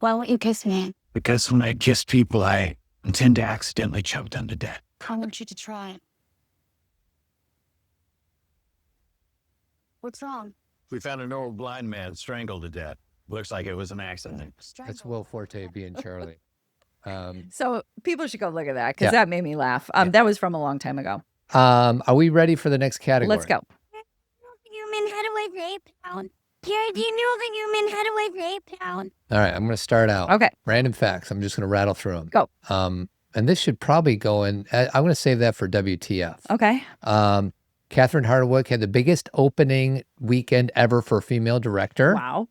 Why won't you kiss me? Because when I kiss people, I tend to accidentally choke them to death. I want you to try. What's wrong? We found an old blind man strangled to death. Looks like it was an accident. That's Will Forte being Charlie. So people should go look at that because Yeah. that made me laugh. That was from a long time ago. Are we ready for the next category? Let's go. Human headway rape down. Gary, do you know the human headway rape down? All right, I'm going to start out. Okay. Random facts. I'm just going to rattle through them. Go. And this should probably go in. I'm going to save that for WTF. Okay. Catherine Hardwicke had the biggest opening weekend ever for a female director. Wow.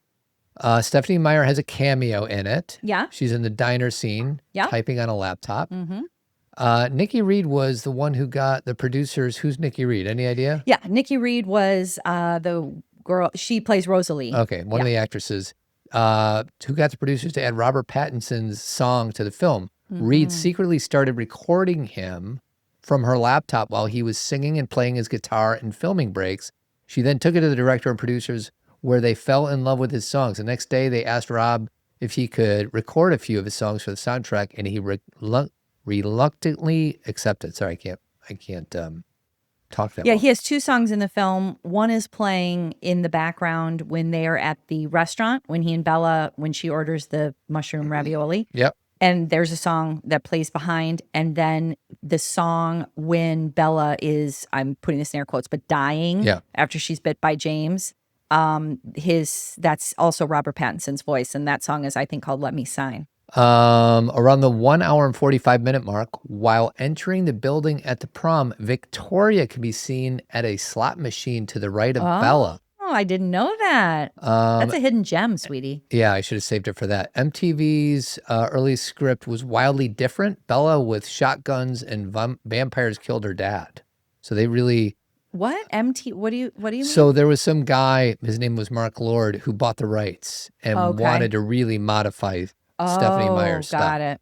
Stephanie Meyer has a cameo in it. Yeah. She's in the diner scene, Yeah. typing on a laptop. Mm-hmm. Nikki Reed was the one who got the producers. Who's Nikki Reed? Any idea? Yeah. Nikki Reed was the girl. She plays Rosalie. Okay, one of the actresses who got the producers to add Robert Pattinson's song to the film. Reed secretly started recording him from her laptop while he was singing and playing his guitar in filming breaks. She then took it to the director and producers where they fell in love with his songs. The next day, they asked Rob if he could record a few of his songs for the soundtrack, and he reluctantly accepted. Sorry, I can't talk that Yeah, well. he has two songs in the film. One is playing in the background when they are at the restaurant, when he and Bella, when she orders the mushroom ravioli. Yep. And there's a song that plays behind. And then the song when Bella is, I'm putting this in air quotes, but dying after she's bit by James. That's also Robert Pattinson's voice. And that song is, I think, called Let Me Sign. Around the 1 hour and 45-minute mark, while entering the building at the prom, Victoria can be seen at a slot machine to the right of Bella. Oh, I didn't know that. That's a hidden gem, sweetie. Yeah, I should have saved it for that. MTV's early script was wildly different. Bella with shotguns and vampires killed her dad. So they really... What? What do you mean? So there was some guy, his name was Mark Lord, who bought the rights and wanted to really modify Stephanie Meyer's stuff. Got it.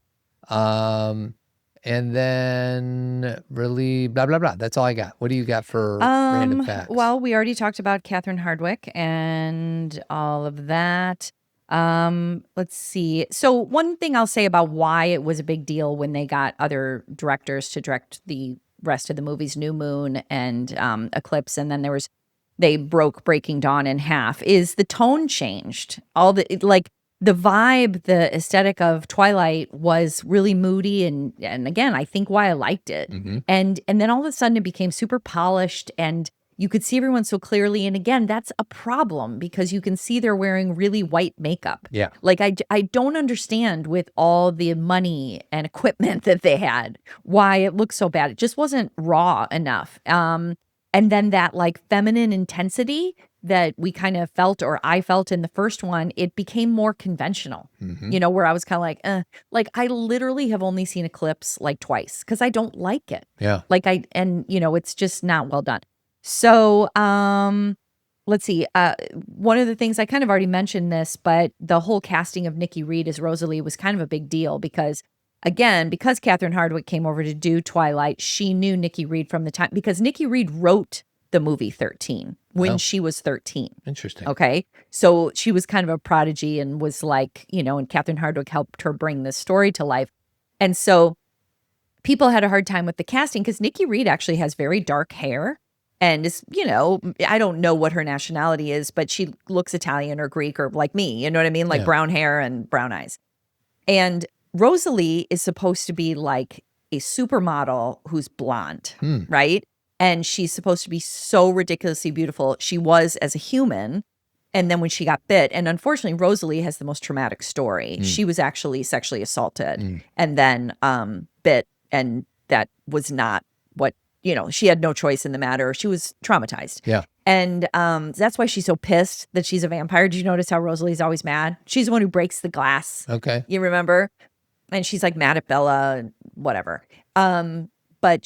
And then really blah, blah, blah. That's all I got. What do you got for random facts? Well, we already talked about Catherine Hardwicke and all of that. Let's see. So one thing I'll say about why it was a big deal when they got other directors to direct the rest of the movies, New Moon and Eclipse, and then they broke Breaking Dawn in half, is the tone changed. The vibe, the aesthetic of Twilight was really moody, and again, I think why I liked it. And then all of a sudden it became super polished, and you could see everyone so clearly. And again, that's a problem because you can see they're wearing really white makeup. Yeah. Like I don't understand with all the money and equipment that they had why it looks so bad. It just wasn't raw enough. And then that like feminine intensity that we kind of felt, or I felt in the first one, it became more conventional, where I was kind of like, I literally have only seen Eclipse like twice because I don't like it. Yeah. It's just not well done. So, let's see. One of the things I kind of already mentioned this, but the whole casting of Nikki Reed as Rosalie was kind of a big deal because Catherine Hardwicke came over to do Twilight, she knew Nikki Reed from the time, because Nikki Reed wrote the movie 13 when she was 13. Interesting. Okay. So she was kind of a prodigy and was like, and Catherine Hardwicke helped her bring this story to life. And so people had a hard time with the casting because Nikki Reed actually has very dark hair and is, I don't know what her nationality is, but she looks Italian or Greek or like me, you know what I mean? Like brown hair and brown eyes. And Rosalie is supposed to be like a supermodel who's blonde, right? And she's supposed to be so ridiculously beautiful. She was as a human. And then when she got bit, and unfortunately, Rosalie has the most traumatic story. She was actually sexually assaulted and then bit. And that was not what, she had no choice in the matter. She was traumatized. Yeah. And that's why she's so pissed that she's a vampire. Did you notice how Rosalie's always mad? She's the one who breaks the glass. Okay. You remember? And she's like mad at Bella and whatever. But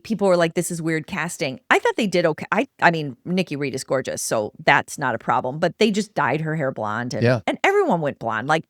people were like, this is weird casting. I thought they did okay. I mean, Nikki Reed is gorgeous, so that's not a problem. But they just dyed her hair blonde. And everyone went blonde. Like,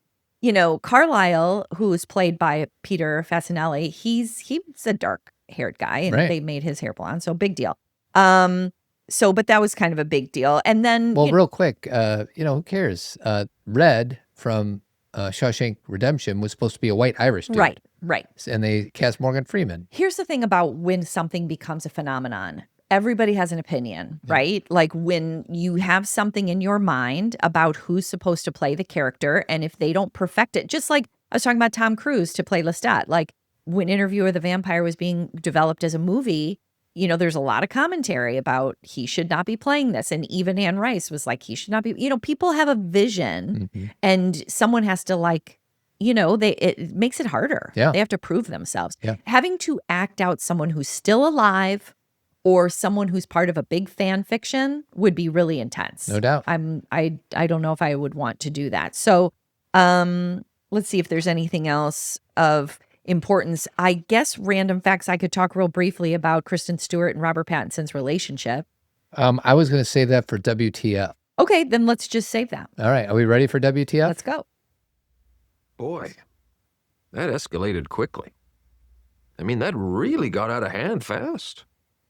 Carlisle, who is played by Peter Fasinelli, he's a dark-haired guy, and they made his hair blonde, so big deal. But that was kind of a big deal. And then... Well, real quick, who cares? Red from Shawshank Redemption was supposed to be a white Irish dude. Right, right. And they cast Morgan Freeman. Here's the thing about when something becomes a phenomenon. Everybody has an opinion, right? Like when you have something in your mind about who's supposed to play the character, and if they don't perfect it, just like I was talking about Tom Cruise to play Lestat, like when Interview with the Vampire was being developed as a movie, you know, there's a lot of commentary about he should not be playing this. And even Anne Rice was like, he should not be, you know, people have a vision and someone has to like, you know, it makes it harder. Yeah. They have to prove themselves. Yeah. Having to act out someone who's still alive or someone who's part of a big fan fiction would be really intense. No doubt. I don't know if I would want to do that. So let's see if there's anything else of importance. I guess random facts. I could talk real briefly about Kristen Stewart and Robert Pattinson's relationship. I was going to save that for WTF. Okay, then let's just save that. All right. Are we ready for WTF? Let's go. Boy, that escalated quickly. I mean, that really got out of hand fast.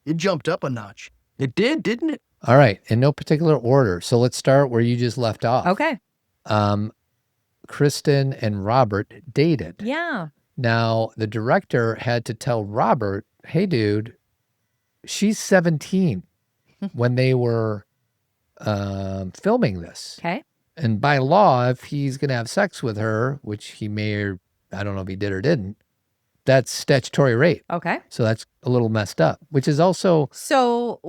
It jumped up a notch. It did, didn't it? All right. In no particular order. So let's start where you just left off. Okay. Kristen and Robert dated. Yeah. Now, the director had to tell Robert, hey, dude, she's 17 when they were filming this. Okay. And by law, if he's going to have sex with her, which he may or I don't know if he did or didn't, that's statutory rape. Okay. So that's a little messed up, which is also So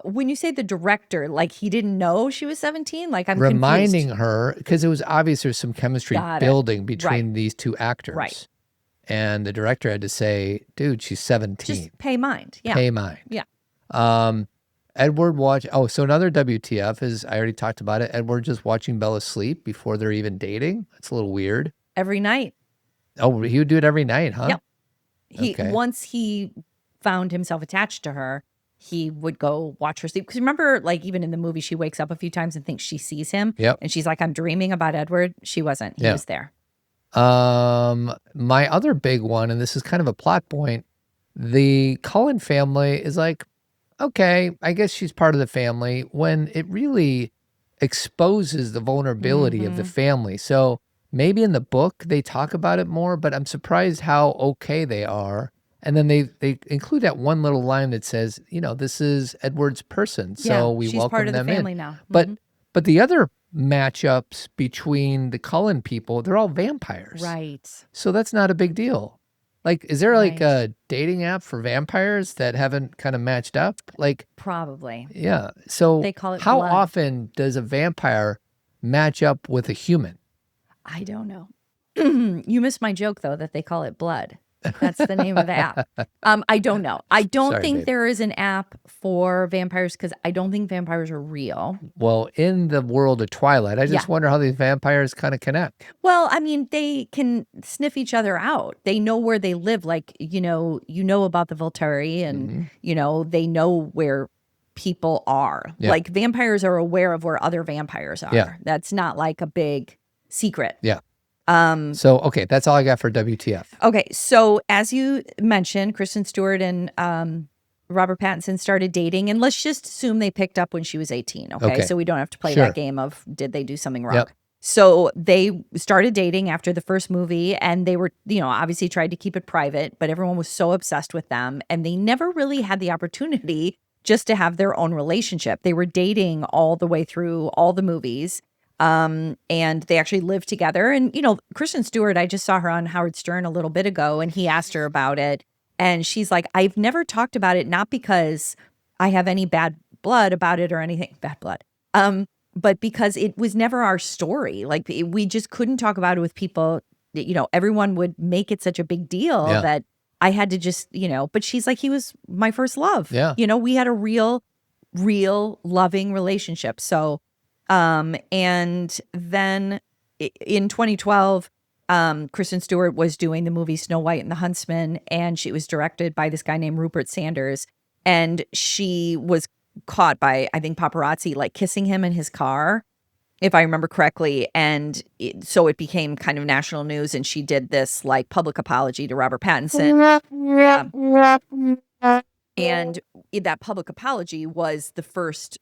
when you say the director, like he didn't know she was 17, like I'm reminding confused. her, because it was obvious there's some chemistry Got it. building between these two actors. Right. And the director had to say, dude, she's 17. Just pay mind. Yeah. Pay mind. Yeah. Edward so another WTF is, I already talked about it, Edward just watching Bella sleep before they're even dating. That's a little weird. Every night. Oh, he would do it every night, huh? Yep. Okay. Once he found himself attached to her, he would go watch her sleep. Because remember, like even in the movie, she wakes up a few times and thinks she sees him. Yep. And she's like, I'm dreaming about Edward. She wasn't. He was there. My other big one, and this is kind of a plot point, the Cullen family is like, okay, I guess she's part of the family, when it really exposes the vulnerability of the family. So maybe in the book they talk about it more, but I'm surprised how okay they are. And then they include that one little line that says, you know, this is Edward's person, so we she's welcome part of them the family in. now. But the other matchups between the Cullen people, they're all vampires. Right. So that's not a big deal. Like, is there like Right. a dating app for vampires that haven't kind of matched up? Like, Probably. yeah. So They call it how blood. often does a vampire match up with a human? I don't know. You missed my joke though that they call it blood. That's the name of the app. I don't know. I don't Sorry, think babe. there is an app for vampires because I don't think vampires are real. Well, in the world of Twilight, I just Yeah. wonder how these vampires kind of connect. Well, I mean, they can sniff each other out. They know where they live. Like, you know about the Volturi and, they know where people are. Yeah. Like vampires are aware of where other vampires are. Yeah. That's not like a big secret. Yeah. So, okay, that's all I got for WTF. Okay, so as you mentioned, Kristen Stewart and Robert Pattinson started dating, and let's just assume they picked up when she was 18, okay? Okay. So we don't have to play Sure. that game of did they do something wrong. Yep. So they started dating after the first movie, and they were, obviously tried to keep it private, but everyone was so obsessed with them, and they never really had the opportunity just to have their own relationship. They were dating all the way through all the movies. And they actually lived together. And, Kristen Stewart, I just saw her on Howard Stern a little bit ago, and he asked her about it. And she's like, I've never talked about it, not because I have any bad blood about it or anything, bad blood, but because it was never our story. Like we just couldn't talk about it with people. Everyone would make it such a big deal Yeah. that I had to just, but she's like, he was my first love. Yeah. We had a real loving relationship. So, and then in 2012, Kristen Stewart was doing the movie Snow White and the Huntsman, and she was directed by this guy named Rupert Sanders. And she was caught by, I think, paparazzi, like kissing him in his car, if I remember correctly. And so it became kind of national news. And she did this like public apology to Robert Pattinson. And that public apology was the first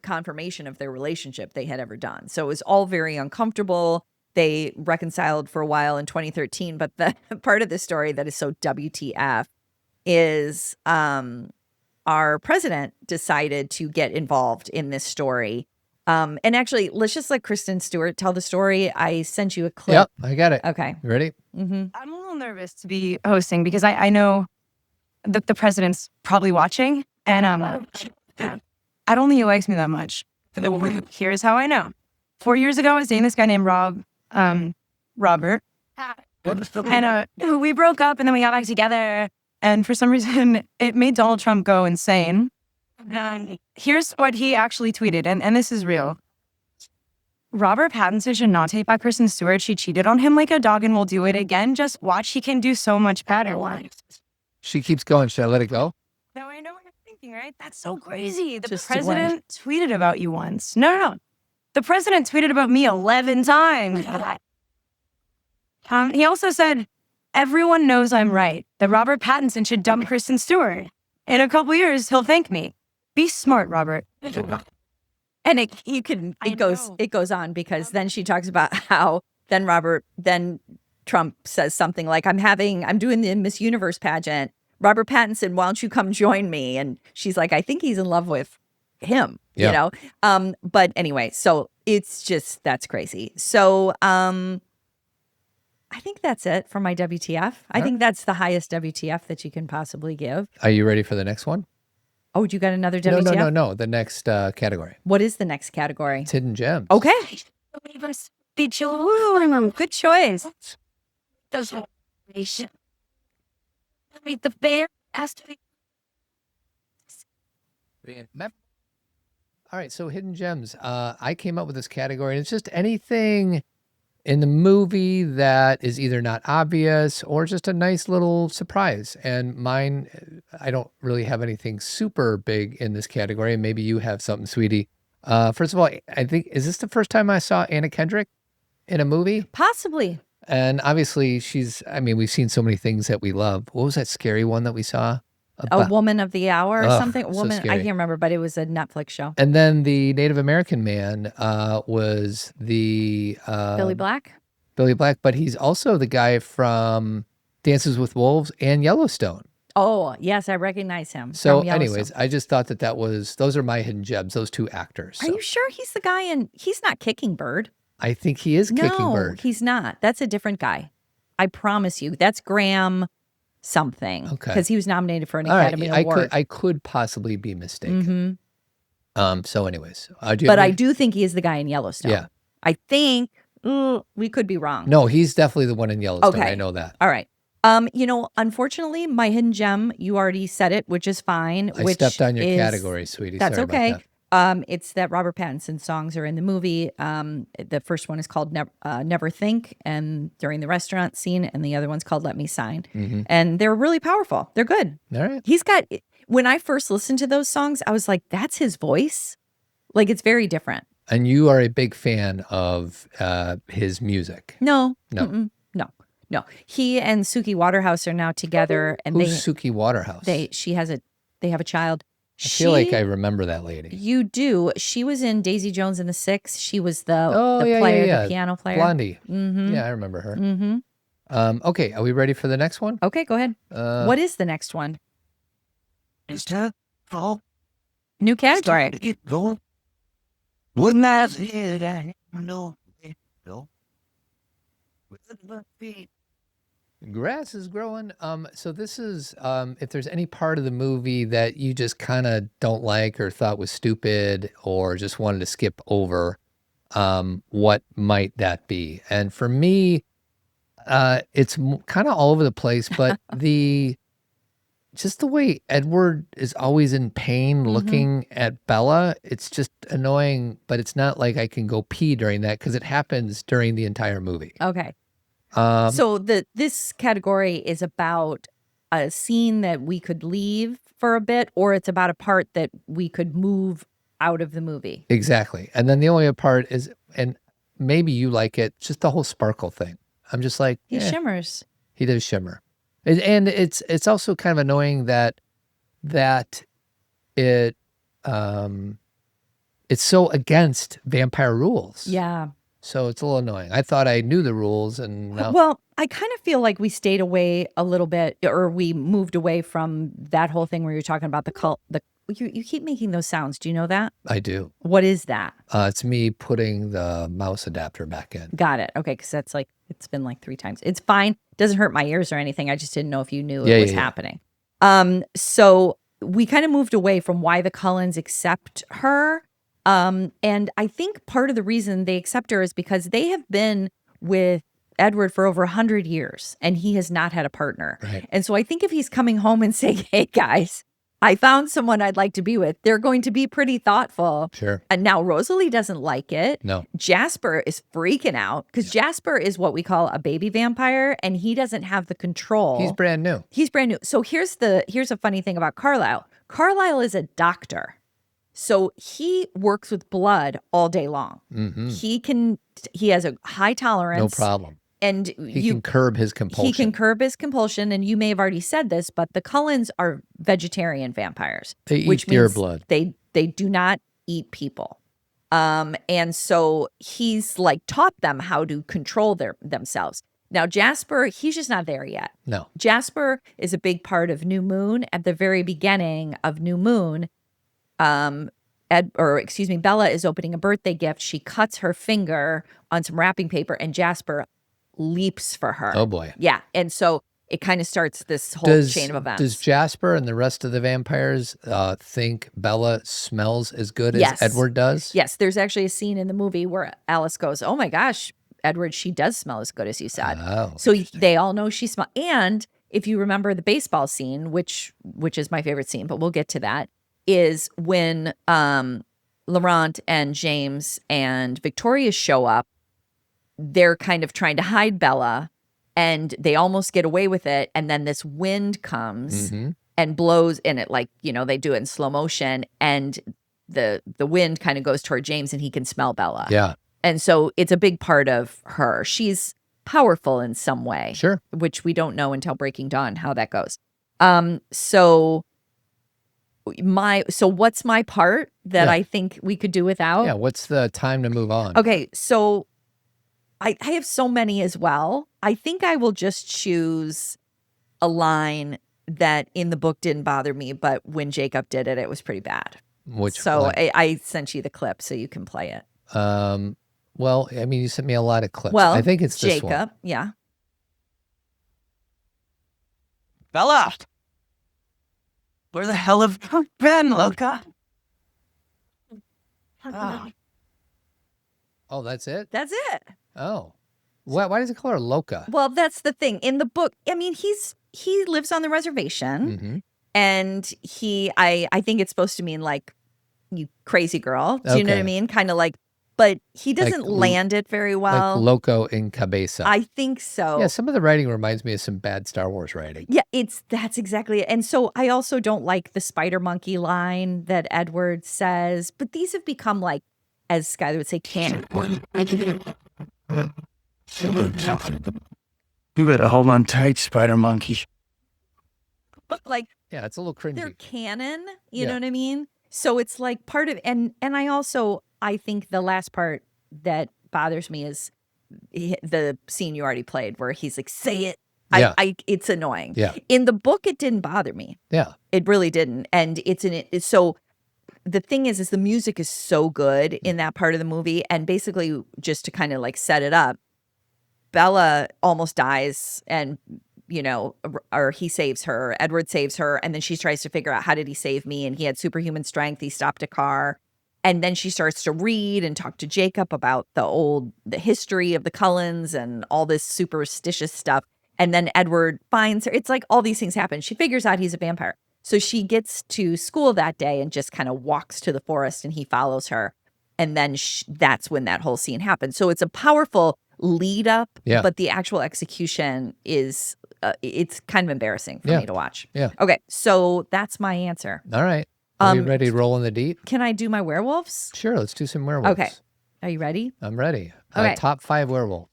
confirmation of their relationship they had ever done. So it was all very uncomfortable. they reconciled for a while in 2013. But the part of the story that is so WTF is our president decided to get involved in this story. And actually, let's just let Kristen Stewart tell the story. I sent you a clip. Yep, I got it. Okay. You ready? Mm-hmm. I'm a little nervous to be hosting because I know that the president's probably watching, and I don't think he likes me that much. Here's how I know. 4 years ago, I was dating this guy named Robert. And we broke up, and then we got back together. And for some reason, it made Donald Trump go insane. Here's what he actually tweeted, and this is real. Robert Pattinson should not take back Kristen Stewart. She cheated on him like a dog and will do it again. Just watch. He can do so much better. She keeps going. Should I let it go? Now I know what you're thinking, right? That's so crazy. The Just president tweeted about you once. No. The president tweeted about me 11 times. He also said, everyone knows I'm right, that Robert Pattinson should dump Kristen Stewart. In a couple years, he'll thank me. Be smart, Robert. And it goes on because then she talks about how then Trump says something like, I'm doing the Miss Universe pageant. Robert Pattinson, why don't you come join me? And she's like, I think he's in love with him, you know? But anyway, so it's just, that's crazy. So I think that's it for my WTF. I think that's the highest WTF that you can possibly give. Are you ready for the next one? Oh, you got another WTF? No. The next category. What is the next category? It's hidden gems. Okay. Good choice. The bear has to be. All right, so hidden gems. I came up with this category, and it's just anything in the movie that is either not obvious or just a nice little surprise. And mine, I don't really have anything super big in this category. And maybe you have something, sweetie. First of all, I think, is this the first time I saw Anna Kendrick in a movie? Possibly. And obviously we've seen so many things that we love. What was that scary one that we saw? A Woman of the Hour or something. So I scary. can't remember, but it was a Netflix show. And then the Native American man was the Billy Black. Billy Black, but he's also the guy from Dances with Wolves and Yellowstone. Oh, yes, I recognize him. So from anyways, Yellowstone. I just thought those are my hidden gems, those two actors. Are So you sure he's the guy he's not Kicking Bird? I think he is Kicking No, Bird. he's not. That's a different guy. I promise you. That's Graham something. Okay. Because he was nominated for an All right, Academy Award. I could possibly be mistaken. So anyways. But I do think he is the guy in Yellowstone. Yeah. I think we could be wrong. No, he's definitely the one in Yellowstone. Okay. I know that. All right. Unfortunately, my hidden gem, you already said it, which is fine. I stepped on your category, sweetie. That's Sorry okay. about that. It's that Robert Pattinson songs are in the movie. The first one is called Never Think, and during the restaurant scene, and the other one's called Let Me Sign. And they're really powerful. They're good. All right. When I first listened to those songs, I was like, that's his voice. Like, it's very different. And you are a big fan of his music. No. No. No. He and Suki Waterhouse are now together, and Who's Suki Waterhouse? they have a child. I feel like I remember that lady. You do. She was in Daisy Jones and the Six. She was the yeah, player, yeah. the piano player. Blondie. Mm-hmm. Yeah, I remember her. Mm-hmm. Okay, are we ready for the next one? Okay, go ahead. What is the next one? Is that all? New category. It go? Wouldn't that it? I know. No. Grass is growing. So this is if there's any part of the movie that you just kind of don't like or thought was stupid or just wanted to skip over, what might that be? And for me, it's kind of all over the place, but just the way Edward is always in pain looking at Bella, it's just annoying, but it's not like I can go pee during that because it happens during the entire movie. Okay. So this category is about a scene that we could leave for a bit, or it's about a part that we could move out of the movie. Exactly. And then the only other part is, and maybe you like it, just the whole sparkle thing. I'm just like, He shimmers. He does shimmer. And it's also kind of annoying that it it's so against vampire rules. Yeah. So it's a little annoying. I thought I knew the rules, and now Well, I kind of feel like we stayed away a little bit, or we moved away from that whole thing where you're talking about the cult. You keep making those sounds. Do you know that? I do. What is that? It's me putting the mouse adapter back in. Got it. Okay, because that's like it's been like 3 times. It's fine. Doesn't hurt my ears or anything. I just didn't know if you knew Yeah, it was yeah, yeah. happening. So we kind of moved away from why the Cullens accept her. And I think part of the reason they accept her is because they have been with Edward for over 100 years and he has not had a partner. Right. And so I think if he's coming home and saying, hey guys, I found someone I'd like to be with, they're going to be pretty thoughtful. Sure. And now Rosalie doesn't like it. No. Jasper is freaking out because Jasper is what we call a baby vampire and he doesn't have the control. He's brand new. He's brand new. So here's a funny thing about Carlisle. Carlisle is a doctor. So he works with blood all day long. Mm-hmm. He has a high tolerance. No problem. And He can curb his compulsion. He can curb his compulsion. And you may have already said this, but the Cullens are vegetarian vampires. They eat which deer means blood. They do not eat people. And so he's like taught them how to control themselves. Now, Jasper, he's just not there yet. No. Jasper is a big part of New Moon. At the very beginning of New Moon, Bella is opening a birthday gift. She cuts her finger on some wrapping paper and Jasper leaps for her. Oh boy. Yeah. And so it kind of starts this whole chain of events. Does Jasper and the rest of the vampires think Bella smells as good Yes. as Edward does? Yes. There's actually a scene in the movie where Alice goes, oh my gosh, Edward, she does smell as good as you said. Oh, So they all know she smells. And if you remember the baseball scene, which is my favorite scene, but we'll get to that, is when Laurent and James and Victoria show up. They're kind of trying to hide Bella and they almost get away with it. And then this wind comes and blows in it, like, they do it in slow motion. And the wind kind of goes toward James and he can smell Bella. Yeah. And so it's a big part of her. She's powerful in some way. Sure. Which we don't know until Breaking Dawn how that goes. So what's my part that I think we could do without? Yeah. What's the time to move on? Okay, so I have so many as well. I think I will just choose a line that in the book didn't bother me, but when Jacob did it, it was pretty bad. So I sent you the clip so you can play it. Well, I mean, you sent me a lot of clips. Well, I think it's this Jacob, one. yeah. Bella! Where the hell have you been, Loca? Oh. Oh, that's it? That's it. Oh. Why does it call her Loca? Well, that's the thing. In the book, I mean, he lives on the reservation. Mm-hmm. And I think it's supposed to mean like, you crazy girl. Do you know what I Okay. mean? Kind of like, but he doesn't Like land it very well. Like Loco in Cabeza. I think so. Yeah, some of the writing reminds me of some bad Star Wars writing. Yeah, that's exactly it. And so I also don't like the spider monkey line that Edward says, but these have become like, as Skylar would say, canon. You better hold on tight, spider monkey. Like, Yeah, it's a little they're cringy. canon, you know Yeah. what I mean? So it's like part of, and I think the last part that bothers me is the scene you already played where he's like, say it. Yeah. It's annoying. Yeah. In the book, it didn't bother me. Yeah. It really didn't. And so the thing is the music is so good in that part of the movie. And basically just to kind of like set it up, Bella almost dies and, or he saves her, Edward saves her. And then she tries to figure out, how did he save me? And he had superhuman strength. He stopped a car. And then she starts to read and talk to Jacob about the history of the Cullens and all this superstitious stuff. And then Edward finds her. It's like all these things happen. She figures out he's a vampire. So she gets to school that day and just kind of walks to the forest and he follows her. And then that's when that whole scene happens. So it's a powerful lead up, but the actual execution is, it's kind of embarrassing for me to watch. Yeah. Okay. So that's my answer. All right. Are you ready to roll in the deep? Can I do my werewolves? Sure. Let's do some werewolves. Okay. Are you ready? I'm ready. Okay. Top 5 werewolf.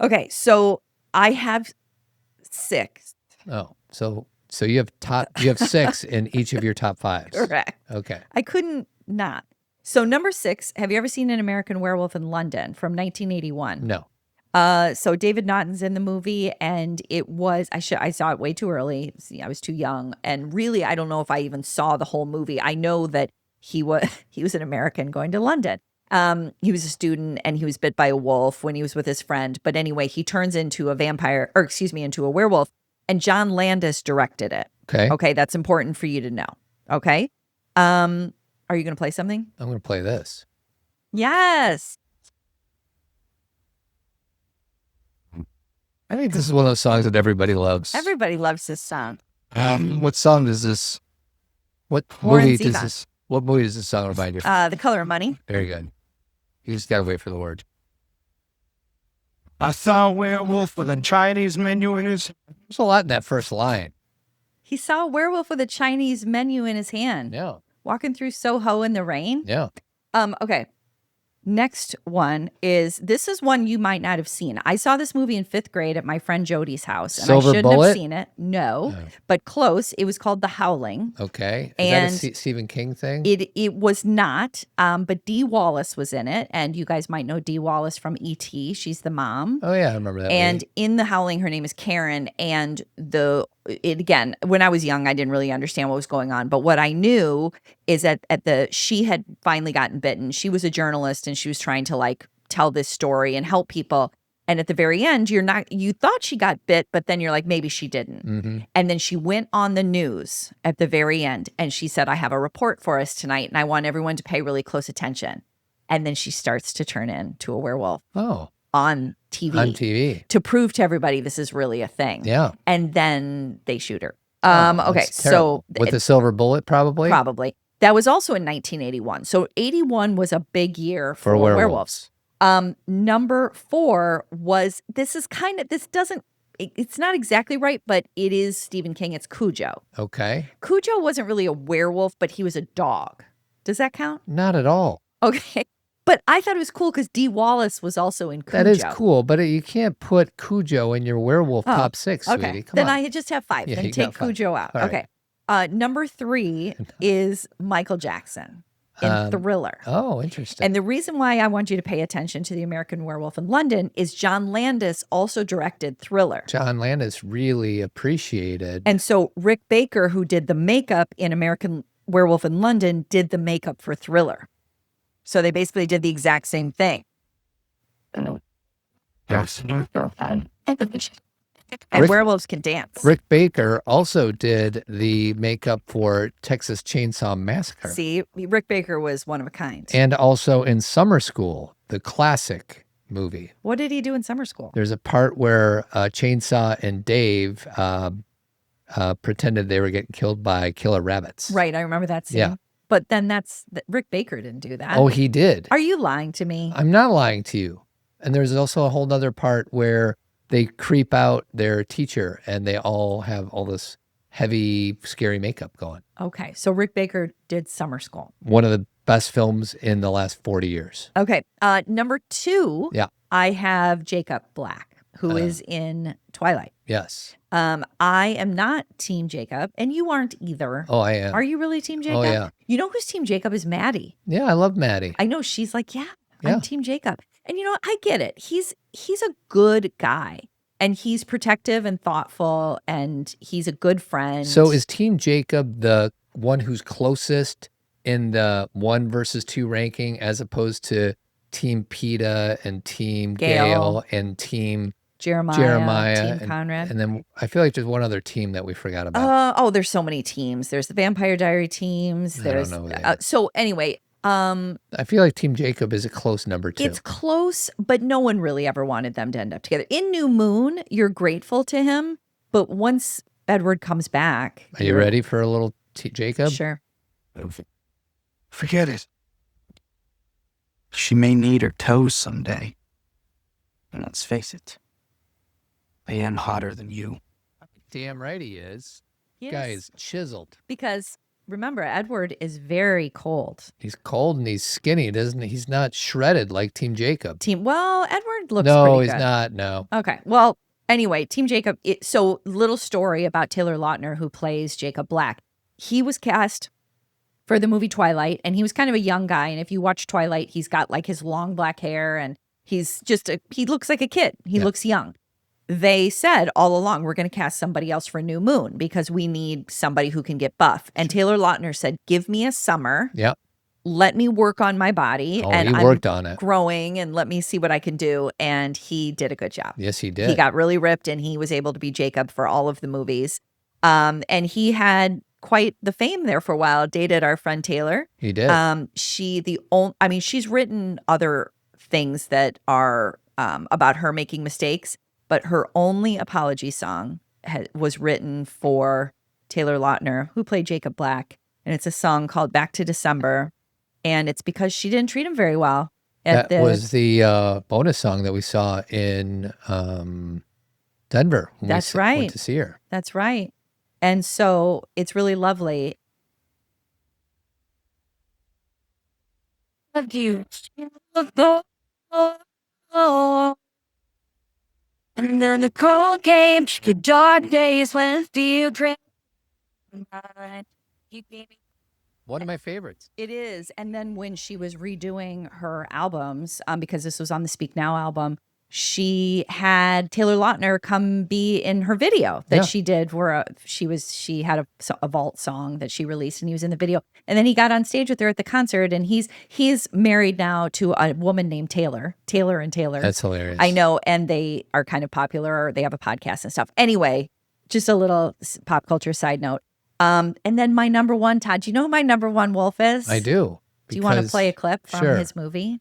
Okay. So I have 6. Oh, so you have 6 in each of your top 5s. Correct. Okay. I couldn't not. So number 6, have you ever seen An American Werewolf in London from 1981? No. So David Naughton's in the movie, and it was I saw it way too early. I was too young, and really I don't know if I even saw the whole movie. I know that he was an American going to London. He was a student, and he was bit by a wolf when he was with his friend. But anyway, he turns into a vampire, or excuse me, into a werewolf. And John Landis directed it. Okay. Okay, that's important for you to know. Okay. Are you going to play something? I'm going to play this. Yes. I think this is one of those songs that everybody loves. Everybody loves this song. What song does this? What Warren movie does Zevon. this? What movie does this song remind you? The Color of Money. Very good. You just gotta wait for the word. I saw a werewolf with a Chinese menu in his. There's a lot in that first line. He saw a werewolf with a Chinese menu in his hand, Yeah. walking through Soho in the rain. Yeah. Okay. Next one this is one you might not have seen. I saw this movie in 5th grade at my friend Jody's house, and Silver I shouldn't Bullet? have seen it. No, but close. It was called The Howling. Okay. Is And that a Stephen King thing? It was not, but Dee Wallace was in it, and you guys might know Dee Wallace from E.T. She's the mom. Oh yeah, I remember that. And movie. in The Howling, her name is Karen. And again, when I was young, I didn't really understand what was going on. But what I knew is that she had finally gotten bitten. She was a journalist, and she was trying to like tell this story and help people. And at the very end, you thought she got bit, but then you're like, maybe she didn't. Mm-hmm. And then she went on the news at the very end, and she said, I have a report for us tonight, and I want everyone to pay really close attention. And then she starts to turn into a werewolf Oh, on TV. on TV. To prove to everybody this is really a thing. Yeah. And then they shoot her. Oh, Okay, that's terrible. so with the silver bullet, probably. probably. That was also in 1981. So 81 was a big year for werewolves. Number 4 was, it's not exactly right, but it is Stephen King. It's Cujo. Okay. Cujo wasn't really a werewolf, but he was a dog. Does that count? Not at all. Okay. But I thought it was cool because Dee Wallace was also in Cujo. That is cool, but you can't put Cujo in your werewolf top 6, Okay. sweetie. Come Then on. I just have 5. Yeah, Then you take got 5. Cujo out. All right. Okay. Number 3 is Michael Jackson in Thriller. Oh, interesting. And the reason why I want you to pay attention to The American Werewolf in London is John Landis also directed Thriller. John Landis really appreciated. And so Rick Baker, who did the makeup in American Werewolf in London, did the makeup for Thriller. So they basically did the exact same thing. Yes. And werewolves can dance. Rick Baker also did the makeup for Texas Chainsaw Massacre. See, Rick Baker was one of a kind. And also in Summer School, the classic movie. What did he do in summer school? There's a part where Chainsaw and Dave pretended they were getting killed by killer rabbits. Right, I remember that scene. Yeah. But then Rick Baker didn't do that. Oh, he did. Are you lying to me? I'm not lying to you. And there's also a whole other part where they creep out their teacher and they all have all this heavy, scary makeup going. Okay, so Rick Baker did Summer School. One of the best films in the last 40 years. Okay, number 2, Yeah. I have Jacob Black, who is in Twilight. Yes. I am not Team Jacob, and you aren't either. Oh, I am. Are you really Team Jacob? Oh, yeah. You know who's Team Jacob is Maddie. Yeah, I love Maddie. I know she's like, yeah, Yeah. I'm Team Jacob. And you know, I get it. He's a good guy, and he's protective and thoughtful, and he's a good friend. So is Team Jacob the one who's closest in the 1 versus 2 ranking as opposed to Team PETA and Team Gale and Team Jeremiah, Team and, Conrad? And then I feel like there's one other team that we forgot about. There's so many teams. There's the Vampire Diary teams. I There's don't know who they are. so anyway, I feel like Team Jacob is a close number 2. it's close, but no one really ever wanted them to end up together. In New Moon, you're grateful to him, but once Edward comes back, Are you ready for a little Jacob? Sure. Forget it. She may need her toes someday. And let's face it, I am hotter than you. Damn right he is. Yes. Guy is chiseled. Because remember, Edward is very cold. He's cold and he's skinny, doesn't he? He's not shredded like Team Jacob. Well, Edward looks No, pretty he's good. not. No. Okay. Well, anyway, Team Jacob. So little story about Taylor Lautner, who plays Jacob Black. He was cast for the movie Twilight. And he was kind of a young guy. And if you watch Twilight, he's got like his long black hair and he's just, he looks like a kid. He looks young. They said all along, we're going to cast somebody else for New Moon because we need somebody who can get buff. And Taylor Lautner said, give me a summer. Yep. Let me work on my body. Oh, and he worked on it. Growing and let me see what I can do. And he did a good job. Yes, he did. He got really ripped and he was able to be Jacob for all of the movies. And he had quite the fame there for a while, dated our friend Taylor. He did. She's written other things that are about her making mistakes, but her only apology song was written for Taylor Lautner, who played Jacob Black. And it's a song called Back to December. And it's because she didn't treat him very well. That was the bonus song that we saw in Denver. When That's we right. Went to see her. That's right. And so it's really lovely. Love you. And then the cold came, the dark days when fear dread. You gave me. One of my favorites. It is. And then when she was redoing her albums, because this was on the Speak Now album, she had Taylor Lautner come be in her video that she did where she had a vault song that she released and he was in the video. And then he got on stage with her at the concert and he's married now to a woman named Taylor and Taylor. That's hilarious. I know. And they are kind of popular. They have a podcast and stuff. Anyway, just a little pop culture side note. And then my number one, Todd, do you know who my number one wolf is? I do. Do you want to play a clip from Sure. his movie?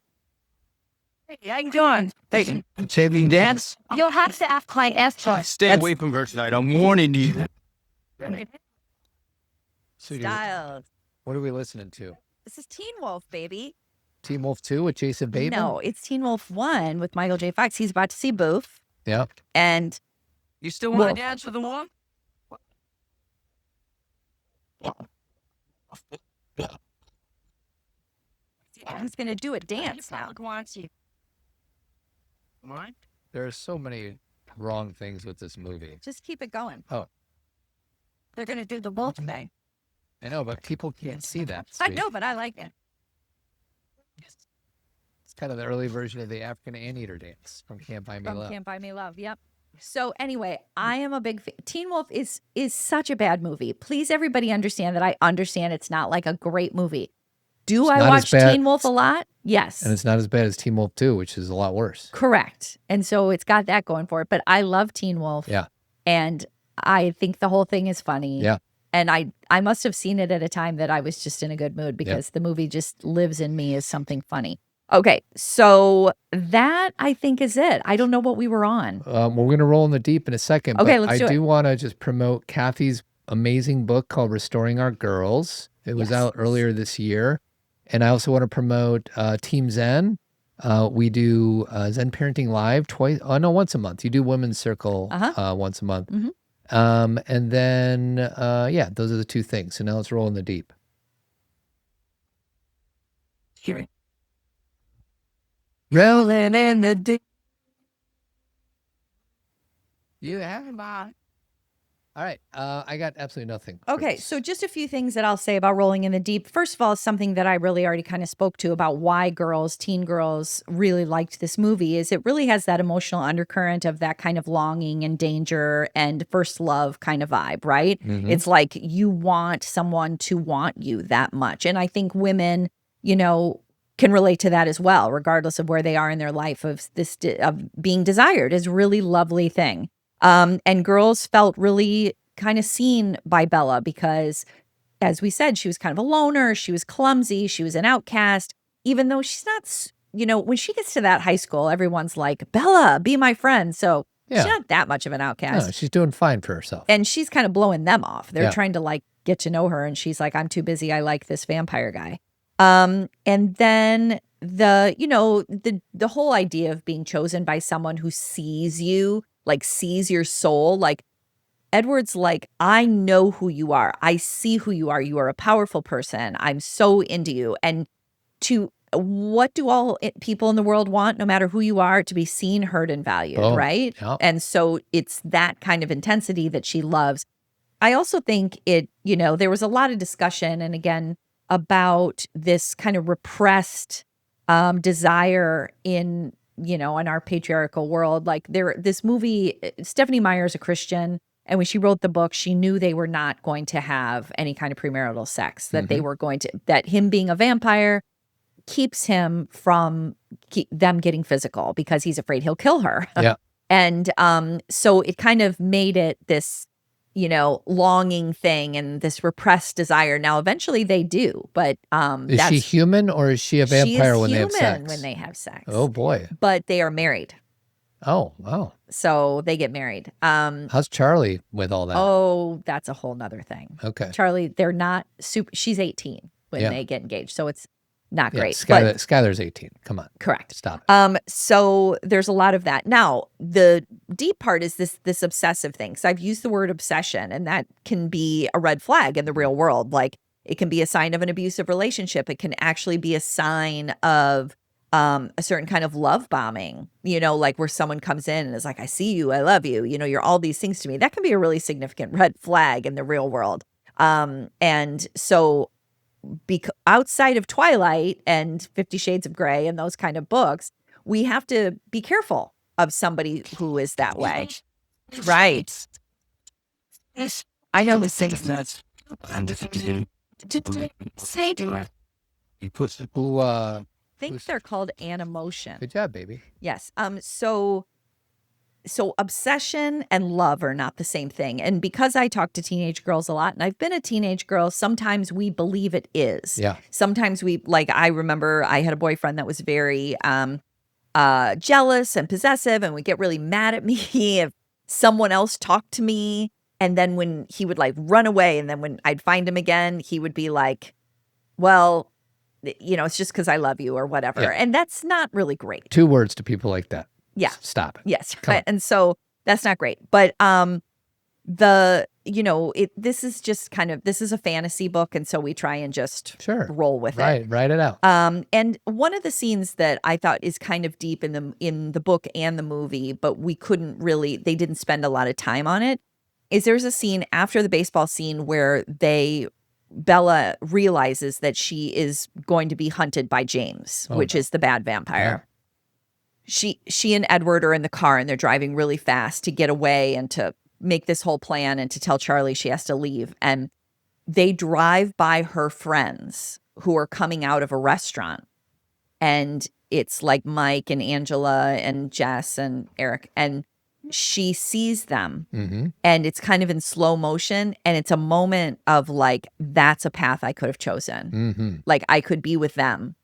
Hey, how you doing? Hey, saving dance? You'll have to ask my answer. Stay away from her tonight. I'm warning you. So Styles. what are we listening to? This is Teen Wolf, baby. Teen Wolf 2 with Jason Bateman? No, it's Teen Wolf 1 with Michael J. Fox. He's about to see Boof. Yeah. And You still want to dance with the wolf? he's going to do a dance now. Wants you. What? There are so many wrong things with this movie. Just keep it going. They're going to do the wolf thing. I know, but people can't see that. I sweet. know, but I like it. It's kind of the early version of the African Anteater dance from Can't Buy Me From Love. Can't Buy Me Love. Yep. So anyway, I am a big fan. Teen Wolf is such a bad movie. Please, everybody understand that I understand it's not like a great movie. Do I not watch as bad- Teen Wolf a lot? Yes. And it's not as bad as Teen Wolf 2, which is a lot worse. Correct. And so it's got that going for it. But I love Teen Wolf. Yeah. And I think the whole thing is funny. Yeah. And I must have seen it at a time that I was just in a good mood because the movie just lives in me as something funny. Okay, so that I think is it. I don't know what we were on. We're going to roll in the deep in a second. Okay, but let's do I it. do want to just promote Kathy's amazing book called Restoring Our Girls. It was out earlier this year. And I also want to promote Team Zen. We do Zen Parenting Live once a month. You do Women's Circle once a month. Mhm. And then, those are the two things. So now let's roll in the deep. Rolling in the deep. You have All right. I got absolutely nothing. for Okay, this. so just a few things that I'll say about Rolling in the Deep. First of all, something that I really already kind of spoke to about why teen girls really liked this movie is it really has that emotional undercurrent of that kind of longing and danger and first love kind of vibe, right? Mhm. It's like you want someone to want you that much. And I think women, can relate to that as well, regardless of where they are in their life of this of being desired is a really lovely thing. And girls felt really kind of seen by Bella because, as we said, she was kind of a loner. She was clumsy. She was an outcast, even though she's not, when she gets to that high school, everyone's like, Bella, be my friend. So she's not that much of an outcast. No, she's doing fine for herself. And she's kind of blowing them off. They're Yeah. trying to get to know her. And she's like, I'm too busy. I like this vampire guy. And then the whole idea of being chosen by someone who sees you, sees your soul, Edward's like, I know who you are. I see who you are. You are a powerful person. I'm so into you. And what do all people in the world want, no matter who you are, to be seen, heard, and valued, right? Yep. And so it's that kind of intensity that she loves. I also think there was a lot of discussion. And again, about this kind of repressed desire in our patriarchal world. Like this movie, Stephenie Meyer's a Christian, and when she wrote the book, she knew they were not going to have any kind of premarital sex, that they were going to, that him being a vampire keeps him from them getting physical because he's afraid he'll kill her. Yeah. And so it kind of made it this, longing thing and this repressed desire. Now, eventually they do, but Is she human or is she a vampire when they have sex? When they have sex. Oh boy. But they are married. Oh, wow. So they get married. How's Charlie with all that? Oh, that's a whole nother thing. Okay. Charlie, they're not super. She's 18 when Yeah. they get engaged, so it's not great. Skylar's 18. Come on. Correct. Stop it. So there's a lot of that. Now, the deep part is this obsessive thing. So I've used the word obsession, and that can be a red flag in the real world. Like, it can be a sign of an abusive relationship. It can actually be a sign of a certain kind of love bombing, like where someone comes in and is like, I see you, I love you, you're all these things to me. That can be a really significant red flag in the real world. And so outside of Twilight and 50 Shades of Grey and those kind of books, we have to be careful of somebody who is that way. Right. I know the things that. Who, I think they're called Animotion. good job, baby. Yes. So obsession and love are not the same thing. And because I talk to teenage girls a lot, and I've been a teenage girl, sometimes we believe it is. Yeah. Sometimes I remember I had a boyfriend that was very jealous and possessive, and would get really mad at me if someone else talked to me. And then when he would like run away, and then when I'd find him again, he would be like, well, it's just because I love you or whatever. Yeah. And that's not really great. 2 words to people like that. Yeah. Stop it. Yes. Come on. And so that's not great. But this is a fantasy book, and so we try and just Sure. roll with Right. it. Write it out. And one of the scenes that I thought is kind of deep in the book and the movie, but they didn't spend a lot of time on it, is there's a scene after the baseball scene where Bella realizes that she is going to be hunted by James, which is the bad vampire. She and Edward are in the car, and they're driving really fast to get away and to make this whole plan and to tell Charlie she has to leave. And they drive by her friends who are coming out of a restaurant. And it's like Mike and Angela and Jess and Eric. And she sees them, and it's kind of in slow motion. And it's a moment of like, that's a path I could have chosen. Like, I could be with them.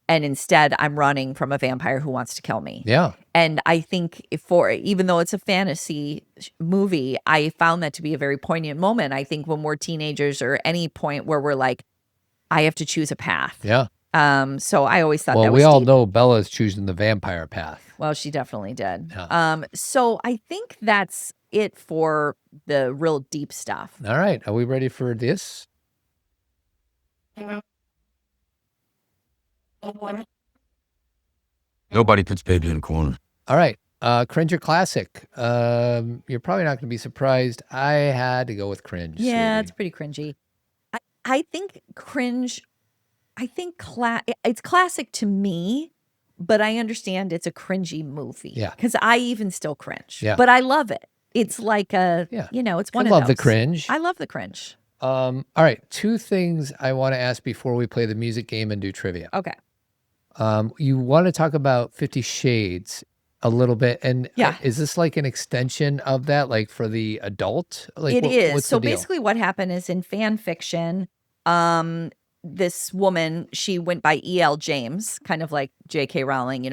And instead, I'm running from a vampire who wants to kill me. Yeah. And I think even though it's a fantasy movie, I found that to be a very poignant moment. I think when we're teenagers, or any point where we're like, I have to choose a path. Yeah. So I always thought Well, that was we all deep. know Bella's choosing the vampire path. Well, she definitely did. Yeah. So I think that's it for the real deep stuff. All right. Are we ready for this? Nobody puts baby in a corner. All right. Cringe or classic? You're probably not going to be surprised. I had to go with cringe. Yeah, sweetie. it's pretty cringy. I think cringe. I think it's classic to me, but I understand it's a cringy movie. Yeah. Because I even still cringe. Yeah. But I love it. It's like Yeah. it's I one of love the those. cringe. I love the cringe. All right. 2 things I want to ask before we play the music game and do trivia. Okay. You want to talk about 50 Shades a little bit. And Yeah. is this like an extension of that, like for the adult? Like, It is. what's So the deal? basically what happened is, in fan fiction, this woman, she went by E.L. James, kind of like J.K. Rowling,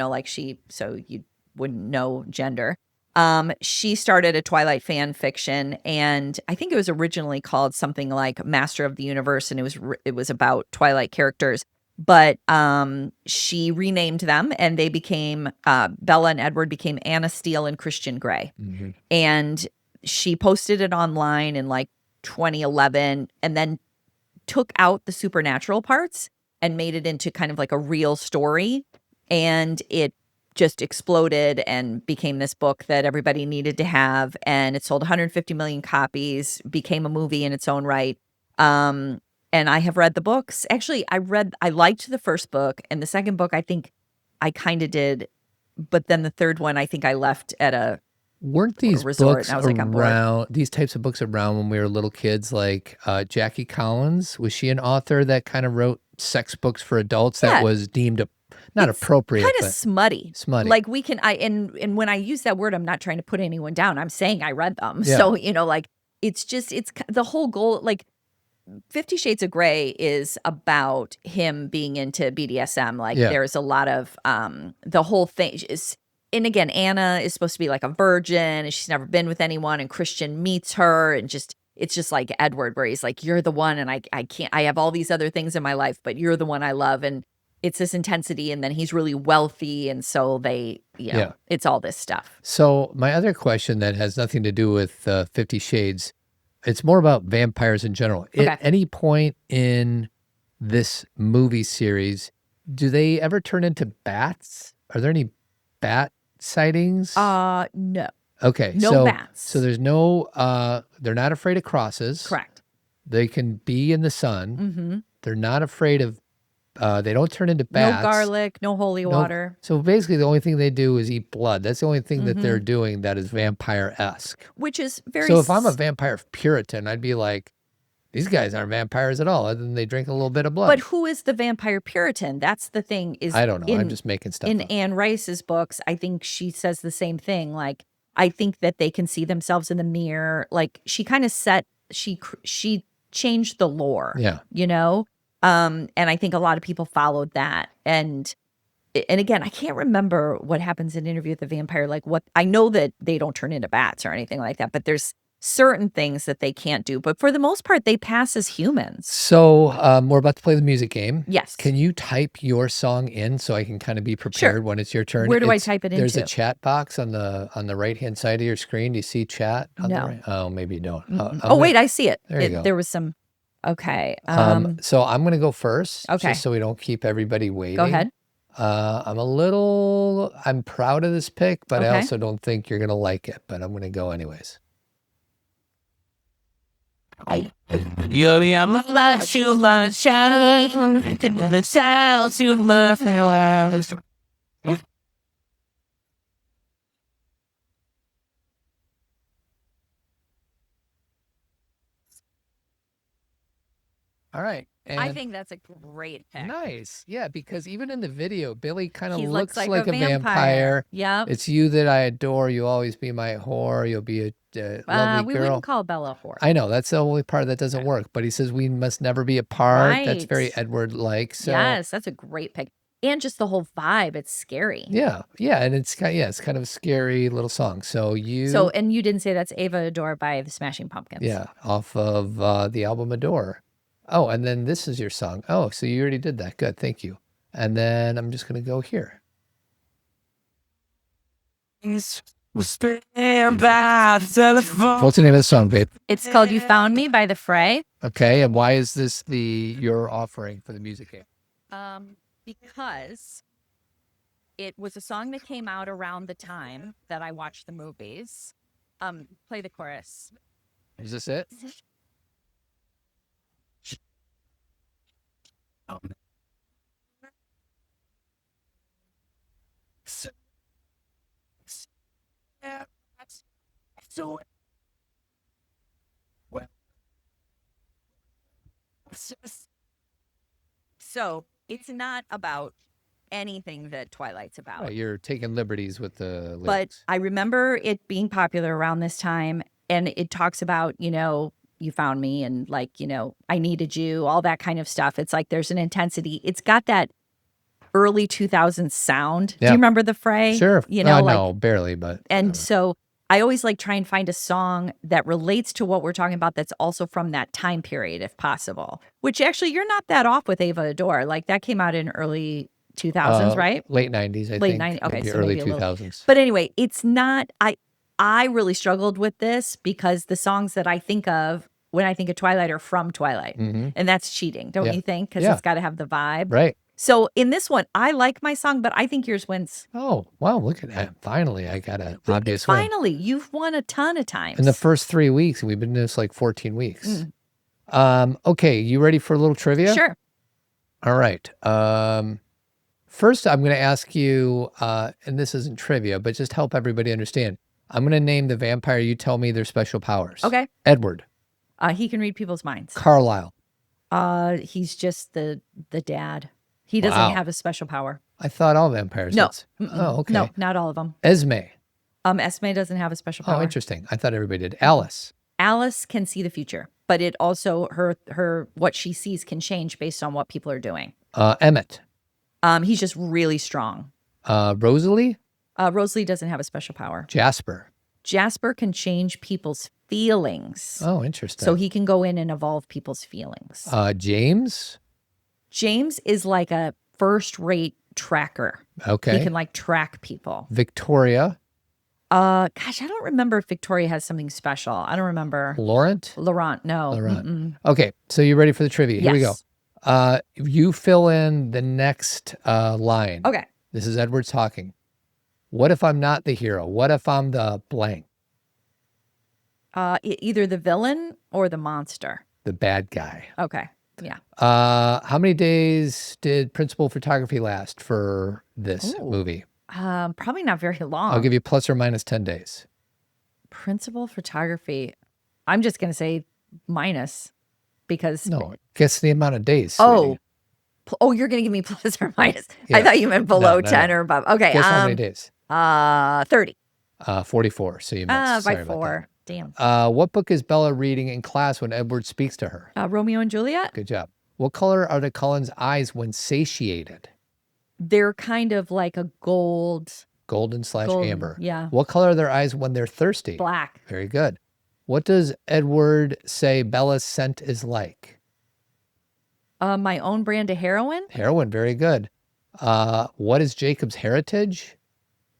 so you wouldn't know gender. She started a Twilight fan fiction, and I think it was originally called something like Master of the Universe, and it was about Twilight characters. But she renamed them, and they became Bella and Edward became Anna Steele and Christian Grey. And she posted it online in like 2011, and then took out the supernatural parts and made it into kind of like a real story. And it just exploded and became this book that everybody needed to have. And it sold 150 million copies, became a movie in its own right. And I have read the books. Actually, I liked the first book, and the second book I think I kind of did, but then the third one I think I left at a Weren't these resort, books and I was like, I'm bored. around, these types of books around when we were little kids? Like Jackie Collins, was she an author that kind of wrote sex books for adults that Yeah. was deemed not appropriate, Kind of but smutty. smutty? Like and when I use that word, I'm not trying to put anyone down. I'm saying I read them. Yeah. So, like it's the whole goal, like 50 Shades of Grey is about him being into BDSM. Like Yeah. there's a lot of the whole thing is, and again, Anna is supposed to be like a virgin and she's never been with anyone, and Christian meets her, and it's just like Edward, where he's like, you're the one, and I can't, I have all these other things in my life, but you're the one I love. And it's this intensity, and then he's really wealthy, and so they, Yeah. it's all this stuff. So my other question that has nothing to do with 50 Shades, it's more about vampires in general. Okay. At any point in this movie series, do they ever turn into bats? Are there any bat sightings? No. Okay. No so, bats. So there's no, they're not afraid of crosses. Correct. They can be in the sun. Mm-hmm. They're not afraid of, they don't turn into bats. No garlic, no holy water. So basically the only thing they do is eat blood. That's the only thing that Mm-hmm. they're doing that is vampire-esque. Which is very. So if I'm a vampire Puritan, I'd be like, these guys aren't vampires at all, other than they drink a little bit of blood. But who is the vampire Puritan? That's the thing. Is I don't know. I'm just making stuff in up. Anne Rice's books, I think she says the same thing. Like, I think that they can see themselves in the mirror. Like, she kind of she changed the lore. Yeah. And I think a lot of people followed that. And again, I can't remember what happens in Interview with the Vampire. Like, what I know that they don't turn into bats or anything like that, but there's certain things that they can't do. But for the most part, they pass as humans. So we're about to play the music game. Yes. Can you type your song in so I can kind of be prepared when it's your turn? Where do I type it There's a into? chat box on the right-hand side of your screen. Do you see chat? On the No. right? Oh, maybe you don't. Wait, I see it. There you go. There was some. Okay. So I'm going to go first. Okay. Just so we don't keep everybody waiting. Go ahead. I'm proud of this pick, but I Okay. also don't think you're going to like it, but I'm going to go anyways. You'll be on my life, you love shine, the sounds you love flowers. All right. I and- think that's a great pick. Nice. Yeah, because even in the video, Billy kind of He looks looks like a vampire. Yep. It's you that I adore. You'll always be my whore. You'll be a lovely We girl. wouldn't call Bella a whore. I know that's the only part that doesn't work. But he says we must never be apart. That's very Right. Edward-like. So Yes, that's a great pick. And just the whole vibe, it's scary. yeah, and it's kind of a scary little song. So And you didn't say that's Ava Adore by the Smashing Pumpkins. yeah, off of the album Adore. Oh, and then this is your song. Oh, so you already did that. Good, thank you. And then I'm just gonna go here. What's the name of the song, babe? It's called You Found Me by The Fray. Okay, and why is this your offering for the music game? Because it was a song that came out around the time that I watched the movies. Play the chorus. Is this it? So it's not about anything that Twilight's about. Right, you're taking liberties with the But lyrics. I remember it being popular around this time, and it talks about, you found me, and like, I needed you, all that kind of stuff. It's like there's an intensity. It's got that early 2000s sound. Do Yeah. you remember The Fray? Sure. Like, no, barely, but and so I always like try and find a song that relates to what we're talking about that's also from that time period, if possible. Which actually, you're not that off with Ava Adore. Like that came out in early 2000s, right? late 90s, I Late think. 90s. Okay, maybe so early maybe a little- 2000s. But anyway, it's not. I really struggled with this because the songs that I think of when I think of Twilight are from Twilight, and that's cheating, don't Yeah. you think? Because Yeah. it's got to have the vibe. Right. So in this one, I like my song, but I think yours wins. Oh, wow, look at that. Finally, I got an obvious win. Finally, you've won a ton of times. In the first 3 weeks, and we've been doing this like 14 weeks. Okay, you ready for a little trivia? Sure. All right. First, I'm going to ask you, and this isn't trivia, but just help everybody understand. I'm going to name the vampire. You tell me their special powers. Okay. Edward. He can read people's minds. Carlisle. He's just the dad. He doesn't Wow. have a special power. I thought all vampires No. did. Oh, okay. No, not all of them. Esme. Esme doesn't have a special power. Oh, interesting. I thought everybody did. Alice. Alice can see the future, but it also her what she sees can change based on what people are doing. Emmett. He's just really strong. Rosalie. Rosalie doesn't have a special power. Jasper. Jasper can change people's feelings. Oh, interesting. So he can go in and evolve people's feelings. James. James is like a first-rate tracker. Okay. He can like track people. Victoria. Gosh, I don't remember if Victoria has something special. I don't remember. Laurent. Laurent, no. Laurent. Mm-mm. Okay, so you ready for the trivia? Here we go. Yes. You fill in the next line. Okay. This is Edward talking. What if I'm not the hero? What if I'm the blank, Either the villain or the monster. the bad guy? Okay. Yeah. How many days did principal photography last for this movie? Probably not very long. I'll give you plus or minus 10 days. Principal photography. I'm just going to say minus because. No, guess the amount of days. Oh. Sweetie. You're going to give me plus or minus. Yeah. I thought you meant below No, 10 or above. Okay. Guess how many days? 30. 44. So you missed. By Sorry about 4. Damn. that. What book is Bella reading in class when Edward speaks to her? Romeo and Juliet. Good job. What color are the Cullens' eyes when satiated? They're kind of like a golden. Golden/amber. Yeah. What color are their eyes when they're thirsty? Black. Very good. What does Edward say Bella's scent is like? My own brand of heroin. Heroin. Very good. What is Jacob's heritage?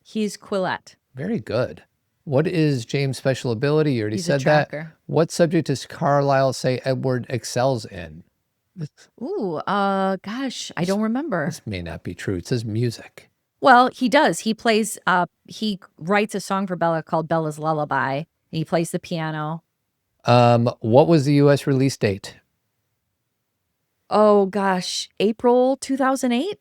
He's Quillette. Very good. What is James' special ability? You already He's a said that. tracker. What subject does Carlisle say Edward excels in? Ooh, gosh, I don't remember. This may not be true. It says music. Well, he does. He plays, he writes a song for Bella called Bella's Lullaby. And he plays the piano. What was the U.S. release date? Oh, gosh, April 2008?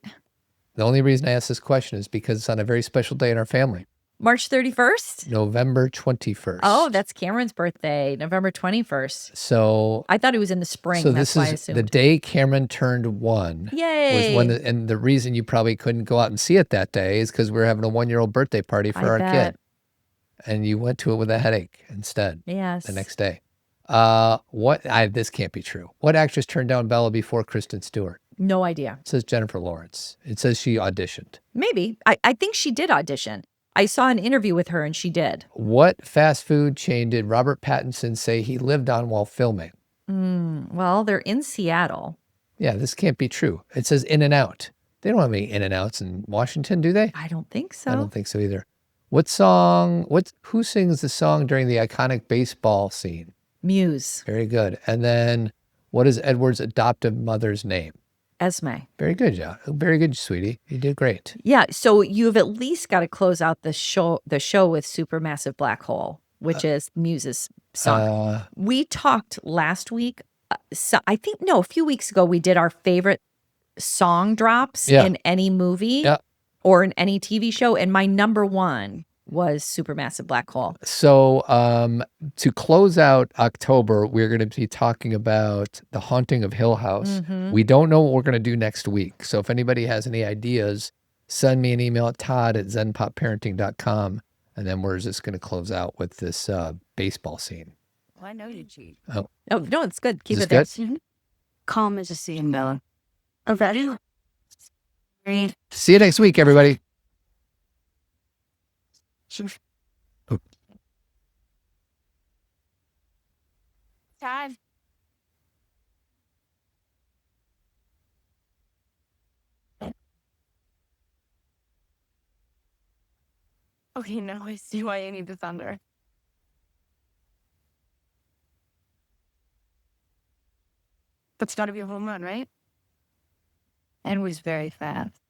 The only reason I ask this question is because it's on a very special day in our family. March 31st? November 21st. Oh, that's Cameron's birthday, November 21st. So I thought it was in the spring. So That's this why I is assumed. the day Cameron turned 1. Yay. Was when and the reason you probably couldn't go out and see it that day is because we were having a 1-year-old birthday party for I our bet. kid. And you went to it with a headache instead Yes. the next day. This can't be true. What actress turned down Bella before Kristen Stewart? No idea. It says Jennifer Lawrence. It says she auditioned. Maybe. I think she did audition. I saw an interview with her and she did. What fast food chain did Robert Pattinson say he lived on while filming? Well, they're in Seattle. Yeah, this can't be true. It says In-N-Out. They don't have any In-N-Outs in Washington, do they? I don't think so. I don't think so either. Who sings the song during the iconic baseball scene? Muse. Very good. And then what is Edward's adoptive mother's name? Esme. Very good, John. Very good, sweetie. You did great. Yeah. So you've at least got to close out the show with Supermassive Black Hole, which is Muse's song. We talked last week. A few weeks ago, we did our favorite song drops in any movie or in any TV show. And my number one was Supermassive Black Hole. So to close out October, we're going to be talking about The Haunting of Hill House. We don't know what we're going to do next week. So if anybody has any ideas, send me an email at todd@zenpopparenting.com. And then we're just going to close out with this baseball scene. Well, I know you cheat. Oh, no, it's good. Keep Is it this there. good? Calm as a sea in Bella. Ready? Read. See you next week, everybody. Todd. Okay, now I see why you need the thunder. That's got to be a home run, right? And was very fast.